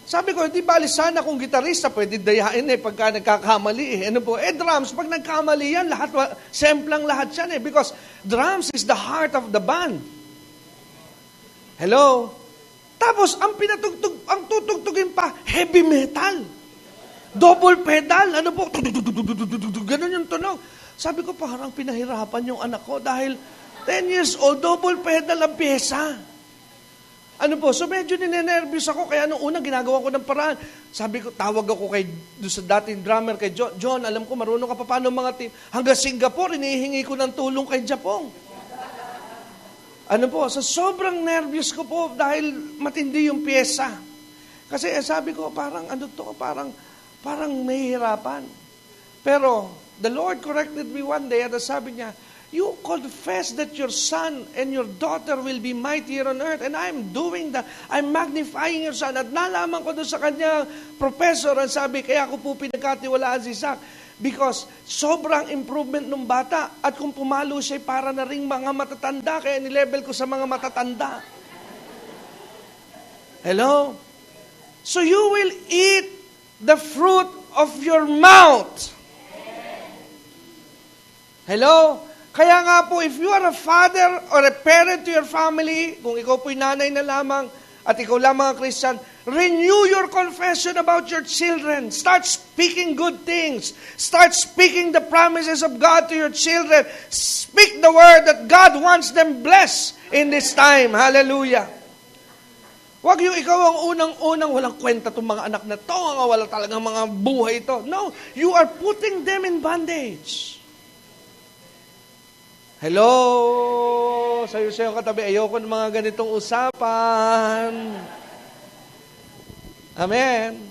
Speaker 1: Sabi ko, di bali sana kung gitarista, pwede dayain pagka nagkakamali drums, pag nagkamali yan, semplang lahat yan because drums is the heart of the band. Hello? Tapos, ang tutugtugin pa, heavy metal. Double pedal, ganun yung tunog. Sabi ko, parang pinahirapan yung anak ko dahil 10 years old, double pedal ang pyesa. So medyo ninenervyos ako, kaya nung unang ginagawa ko ng paraan. Sabi ko, tawag ako doon sa dating drummer, kay John, alam ko, marunong ka pa paano mga team. Hanggang Singapore, inihingi ko ng tulong kay Japong. Sa sobrang nervyos ko po dahil matindi yung pyesa. Kasi sabi ko, parang may hirapan. Pero, the Lord corrected me one day at sabi niya, you confess that your son and your daughter will be mightier on earth. And I'm doing that. I'm magnifying your son. At nalaman ko doon sa kanya, professor, ang sabi, kaya ko po pinagkatiwalaan si Zach. Because sobrang improvement ng bata. At kung pumalo siya, para na ring mga matatanda. Kaya nilevel ko sa mga matatanda. Hello? So you will eat the fruit of your mouth. Hello? Kaya nga po, if you are a father or a parent to your family, kung ikaw po'y nanay na lamang at ikaw lamang ang Christian, renew your confession about your children. Start speaking good things. Start speaking the promises of God to your children. Speak the word that God wants them blessed in this time. Hallelujah. Huwag yung ikaw ang unang-unang walang kwenta itong mga anak na to, wala talagang mga buhay ito. No, you are putting them in bondage. Hello? Sa'yo katabi, ayoko ng mga ganitong usapan. Amen.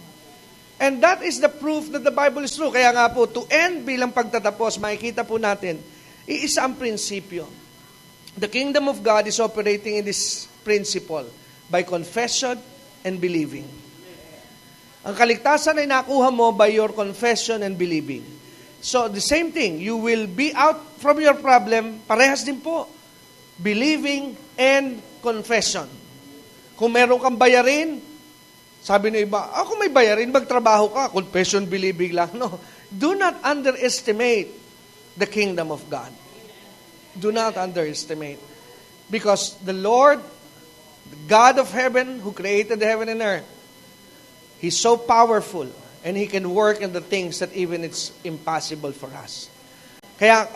Speaker 1: And that is the proof that the Bible is true. Kaya nga po, to end bilang pagtatapos, makikita po natin, iisa ang prinsipyo. The kingdom of God is operating in this principle by confession and believing. Ang kaligtasan ay nakuha mo by your confession and believing. So, the same thing, you will be out from your problem, parehas din po, believing and confession. Kung meron kang bayarin, sabi ng iba, kung may bayarin, magtrabaho ka, confession, believing lang. No, do not underestimate the kingdom of God. Do not underestimate. Because the Lord, the God of heaven, who created the heaven and earth, He's so powerful. And He can work in the things that even it's impossible for us. Kaya,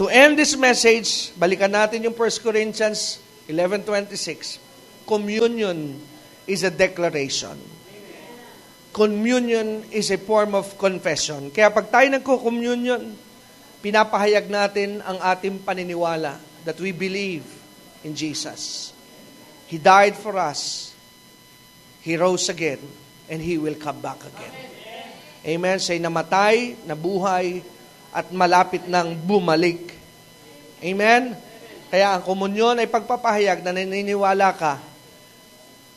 Speaker 1: to end this message, balikan natin yung 1 Corinthians 11:26. Communion is a declaration. Communion is a form of confession. Kaya pag tayo nagko-communion, pinapahayag natin ang ating paniniwala that we believe in Jesus. He died for us. He rose again, and He will come back again. Amen. Siya'y namatay, nabuhay, at malapit nang bumalik. Amen. Kaya ang komunyon ay pagpapahayag na naniniwala ka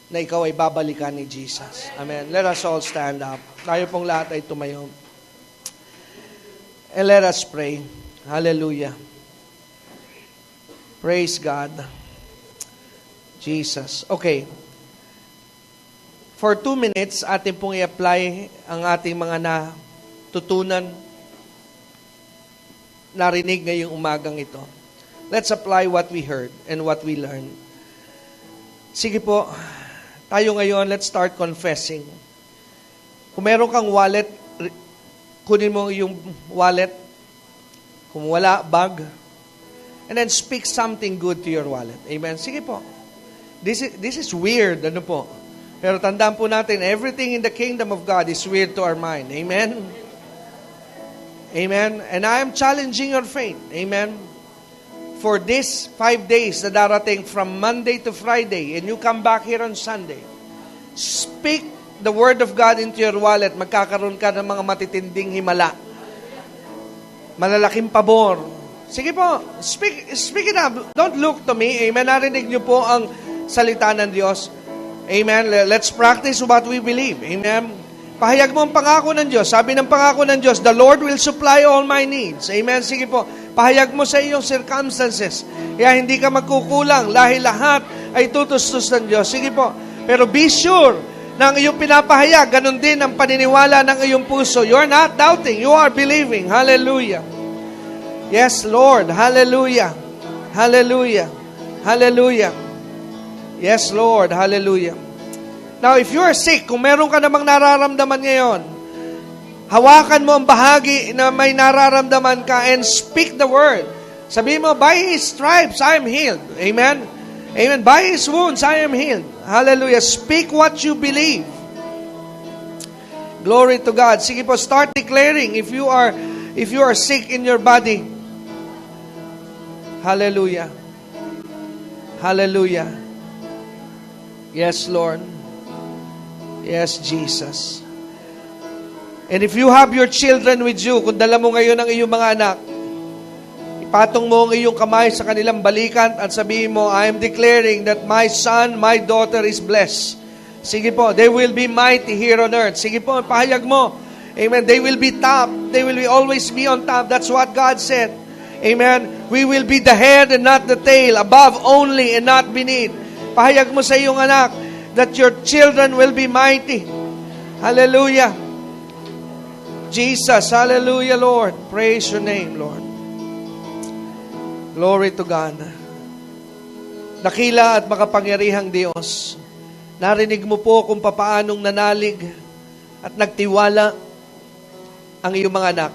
Speaker 1: na ikaw ay babalikan ni Jesus. Amen. Let us all stand up. Tayo pong lahat ay tumayo. And let us pray. Hallelujah. Praise God. Jesus. Okay. For 2 minutes, atin pong i-apply ang ating mga natutunan, narinig ngayong umagang ito. Let's apply what we heard and what we learned. Sige po, tayo ngayon, let's start confessing. Kung meron kang wallet, kunin mo yung wallet. Kung wala, bag. And then speak something good to your wallet. Amen? Sige po. This is weird, ano po? Pero tandaan po natin, everything in the kingdom of God is weird to our mind. Amen? Amen? And I am challenging your faith. Amen? For this 5 days na darating from Monday to Friday, and you come back here on Sunday, speak the word of God into your wallet. Magkakaroon ka ng mga matitinding himala. Malalaking pabor. Sige po, speak it up. Don't look to me. Amen? Narinig niyo po ang salita ng Diyos. Amen. Let's practice what we believe. Amen. Pahayag mo ang pangako ng Diyos. Sabi ng pangako ng Diyos, the Lord will supply all my needs. Amen. Sige po. Pahayag mo sa iyong circumstances. Kaya hindi ka magkukulang. Dahil lahat ay tutustos ng Diyos. Sige po. Pero be sure na ang iyong pinapahayag, ganun din ang paniniwala ng iyong puso. You are not doubting. You are believing. Hallelujah. Yes, Lord. Hallelujah. Hallelujah. Hallelujah. Yes, Lord. Hallelujah. Now, if you are sick, kung meron ka namang nararamdaman ngayon, hawakan mo ang bahagi na may nararamdaman ka and speak the word. Sabihin mo, by His stripes, I am healed. Amen? Amen. By His wounds, I am healed. Hallelujah. Speak what you believe. Glory to God. Sige po, start declaring if you are sick in your body. Hallelujah. Hallelujah. Yes, Lord. Yes, Jesus. And if you have your children with you, kung dala mo ngayon ang iyong mga anak, ipatong mo ang iyong kamay sa kanilang balikan at sabihin mo, I am declaring that my son, my daughter is blessed. Sige po, they will be mighty here on earth. Sige po, pahayag mo. Amen. They will be top. They will always be on top. That's what God said. Amen. We will be the head and not the tail, above only and not beneath. Pahayag mo sa iyong anak that your children will be mighty. Hallelujah. Jesus, hallelujah, Lord. Praise your name, Lord. Glory to God. Dakila at makapangyarihang Diyos, narinig mo po kung papaanong nanalig at nagtiwala ang iyong mga anak.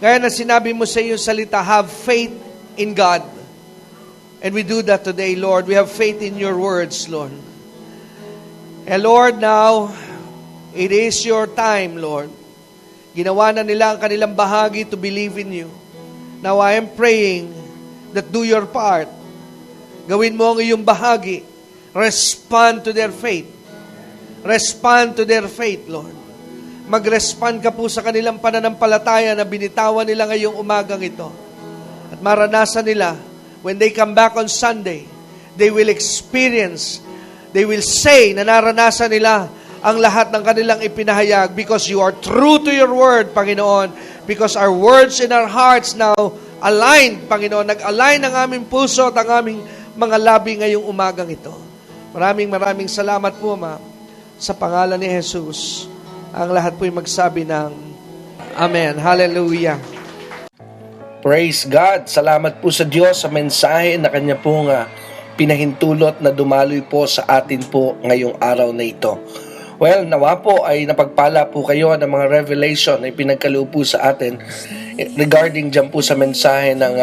Speaker 1: Gaya na sinabi mo sa iyong salita, have faith in God. And we do that today, Lord. We have faith in your words, Lord. And Lord, now, it is your time, Lord. Ginawa na nila ang kanilang bahagi to believe in you. Now, I am praying that do your part. Gawin mo ang iyong bahagi. Respond to their faith. Respond to their faith, Lord. Mag-respond ka po sa kanilang pananampalataya na binitawan nila ngayong umagang ito. At maranasan nila, when they come back on Sunday, they will experience, they will say na naranasan nila ang lahat ng kanilang ipinahayag because you are true to your word, Panginoon. Because our words and our hearts now aligned, Panginoon. Nag-align ang aming puso at ang aming mga labi ngayong umagang ito. Maraming salamat po, Ma, sa pangalan ni Jesus. Ang lahat po'y magsabi ng Amen. Hallelujah.
Speaker 2: Praise God. Salamat po sa Diyos sa mensahe na Kanya pong pinahintulot na dumaloy po sa atin po ngayong araw na ito. Well, nawa po ay napagpala po kayo ng mga revelation na ipinagkaloob po sa atin regarding dyan po sa mensahe ng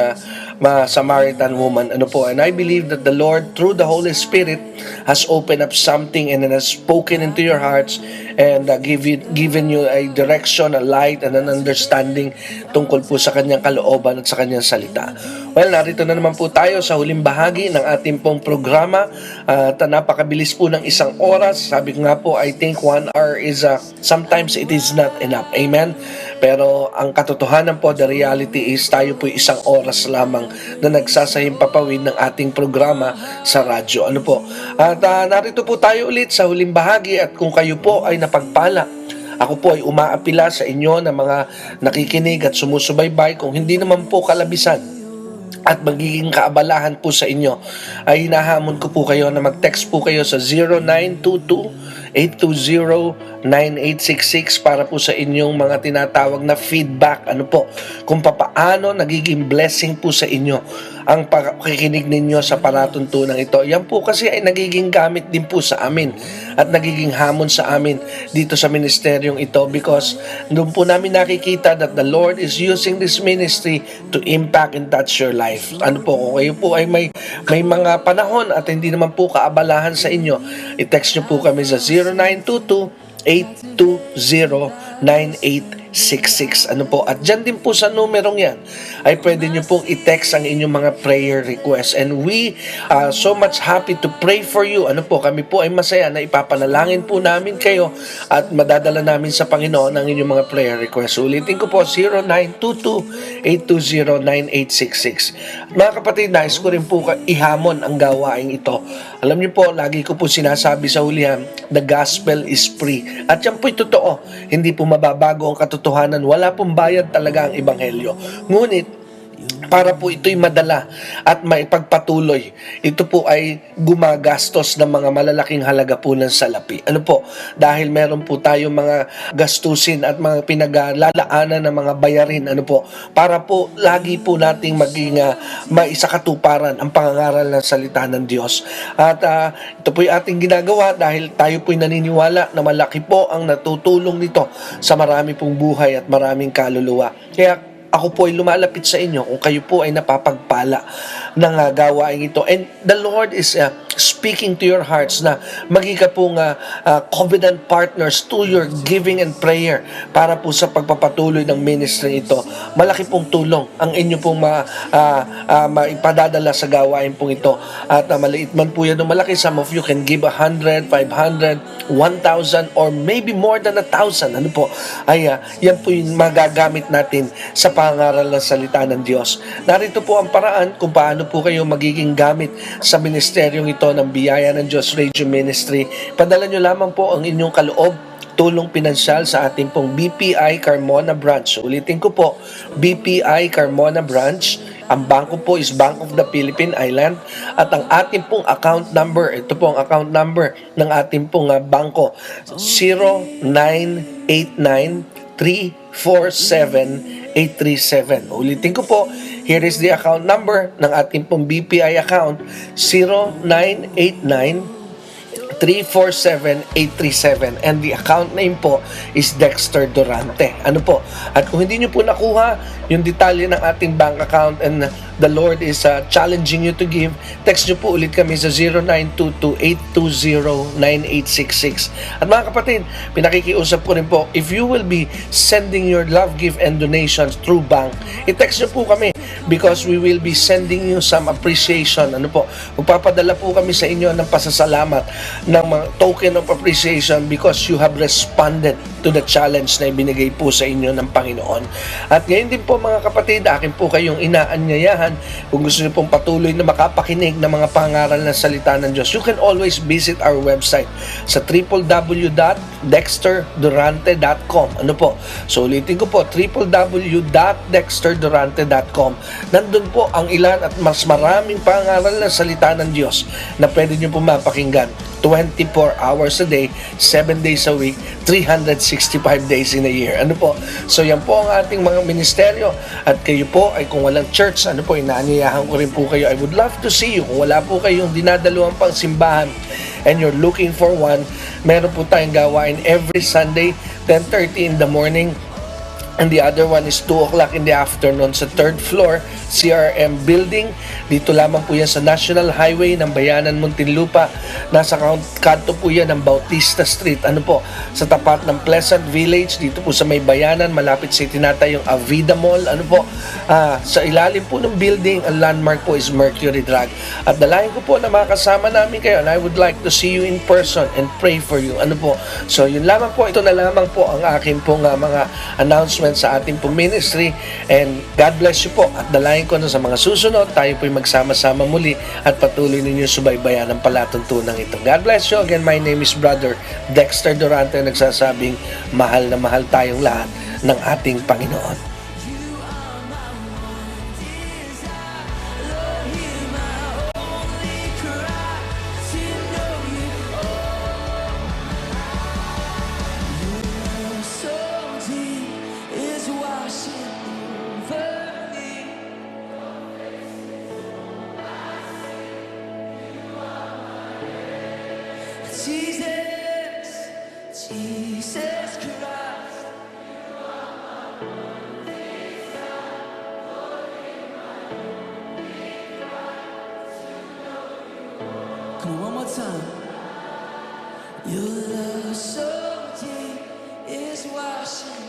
Speaker 2: Samaritan woman. And I believe that the Lord, through the Holy Spirit, has opened up something and has spoken into your hearts and given you a direction, a light, and an understanding tungkol po sa kanyang kalooban at sa kanyang salita. Well, narito na naman po tayo sa huling bahagi ng ating pong programa at napakabilis po ng 1 oras. Sabi ko nga po, I think 1 hour is sometimes it is not enough. Amen? Pero ang katotohanan po, the reality is tayo po 1 oras lamang na nagsasahimpapawid ng ating programa sa radyo. At narito po tayo ulit sa huling bahagi at kung kayo po ay napagpala, ako po ay umaapila sa inyo na mga nakikinig at sumusubaybay. Kung hindi naman po kalabisan at magiging kaabalahan po sa inyo, ay hinahamon ko po kayo na mag-text po kayo sa 0922-820-9866 para po sa inyong mga tinatawag na feedback. Kung papaano nagiging blessing po sa inyo ang pakikinig ninyo sa palatuntunan ito. Yan po kasi ay nagiging gamit din po sa amin at nagiging hamon sa amin dito sa ministeryong ito because doon po namin nakikita that the Lord is using this ministry to impact and touch your life. Kung kayo po ay may mga panahon at hindi naman po kaabalahan sa inyo, i-text nyo po kami sa 0922-820-9866. At dyan din po sa numerong yan ay pwede nyo pong i-text ang inyong mga prayer requests and we are so much happy to pray for you. Kami po ay masaya na ipapanalangin po namin kayo at madadala namin sa Panginoon ang inyong mga prayer requests. Ulitin ko po 0922-820-9866. Mga kapatid, nais ko rin po ihamon ang gawain ito. Alam niyo po, lagi ko po sinasabi sa hulihan, the gospel is free. At yan po'y totoo. Hindi po mababago ang katotohanan. Wala pong bayad talaga ang ebanghelyo. Ngunit, para po ito'y madala at maipagpatuloy, ito po ay gumagastos ng mga malalaking halaga po ng salapi. Dahil meron po tayong mga gastusin at mga pinaglalaanan ng mga bayarin, para po lagi po nating maging maisakatuparan ang pangangaral ng salita ng Diyos. At ito po yung ating ginagawa dahil tayo po'y naniniwala na malaki po ang natutulong nito sa marami pong buhay at maraming kaluluwa. Kaya ako po ay lumalapit sa inyo kung kayo po ay napapagpala ng gawain ito. And the Lord is speaking to your hearts na maging ka pong covenant partners to your giving and prayer para po sa pagpapatuloy ng ministry ito. Malaki pong tulong ang inyo pong maipadadala sa gawain pong ito. At maliit man po yan o malaki, some of you can give 100, 500, 1,000 or maybe more than 1,000. Yan po yung magagamit natin sa pangaral ng salita ng Diyos. Narito po ang paraan kung paano po kayo magiging gamit sa ministeryong ito ng Biyaya ng Diyos Radio Ministry. Padala nyo lamang po ang inyong kaloob, tulong pinansyal sa ating pong BPI Carmona Branch. Ulitin ko po, BPI Carmona Branch. Ang bangko po is Bank of the Philippine Island at ang ating pong account number, ito po ang account number ng ating pong bangko, 0989-347-837. Ulitin ko po, here is the account number ng ating pong BPI account, 0989-347-837, and the account name po is Dexter Durante. At kung hindi nyo po nakuha yung detalye ng ating bank account and the Lord is challenging you to give, text nyo po ulit kami sa 0922-820-9866. At mga kapatid, pinakikiusap ko rin po, if you will be sending your love gift and donations through bank, i-text nyo po kami because we will be sending you some appreciation. Magpapadala po kami sa inyo ng pasasalamat, ng mga token of appreciation because you have responded to the challenge na ibinigay po sa inyo ng Panginoon. At ngayon din po mga kapatid, akin po kayong inaanyayahan kung gusto niyo pong patuloy na makapakinig ng mga pangaral ng salita ng Diyos. You can always visit our website sa www.dexterdurante.com. So ulitin ko po, www.dexterdurante.com. Nandun po ang ilan at mas maraming pangaral ng salita ng Diyos na pwede niyo pong mapakinggan 24 hours a day, 7 days a week, 365 days in a year. So yan po ang ating mga ministeryo. At kayo po ay kung walang church, inaanyayahan ko rin po kayo. I would love to see you. Kung wala po kayong dinadaluhan pang simbahan, and you're looking for one, meron po tayong gawain every Sunday, 10:30 in the morning. And the other one is 2 o'clock in the afternoon sa 3rd floor, CRM Building. Dito lamang po yan sa National Highway ng Bayanan, Muntinlupa. Nasa kanto po yan ng Bautista Street. Ano po? Sa tapat ng Pleasant Village, dito po sa may Bayanan, malapit sa tinatayong Avida Mall. Ano po? Sa ilalim po ng building, ang landmark po is Mercury Drug. At dalayan ko po na makasama namin kayo, and I would like to see you in person and pray for you. Ano po? So yun lamang po. Ito na lamang po ang akin pong mga announcement sa ating po ministry, and God bless you po, at dalayan ko na sa mga susunod tayo po'y magsama-sama muli at patuloy ninyo subaybayan ang palatuntunan ito. God bless you. Again, my name is Brother Dexter Durante, nagsasabing mahal na mahal tayong lahat ng ating Panginoon.
Speaker 3: Jesus, Jesus Christ. Come on, one more time. Your love so deep is washing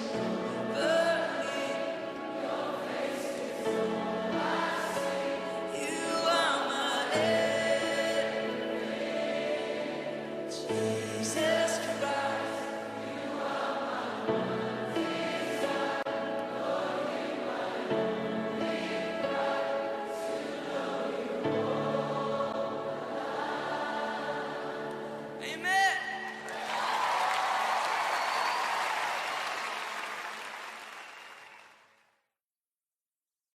Speaker 3: over me. You are my everything. Jesus.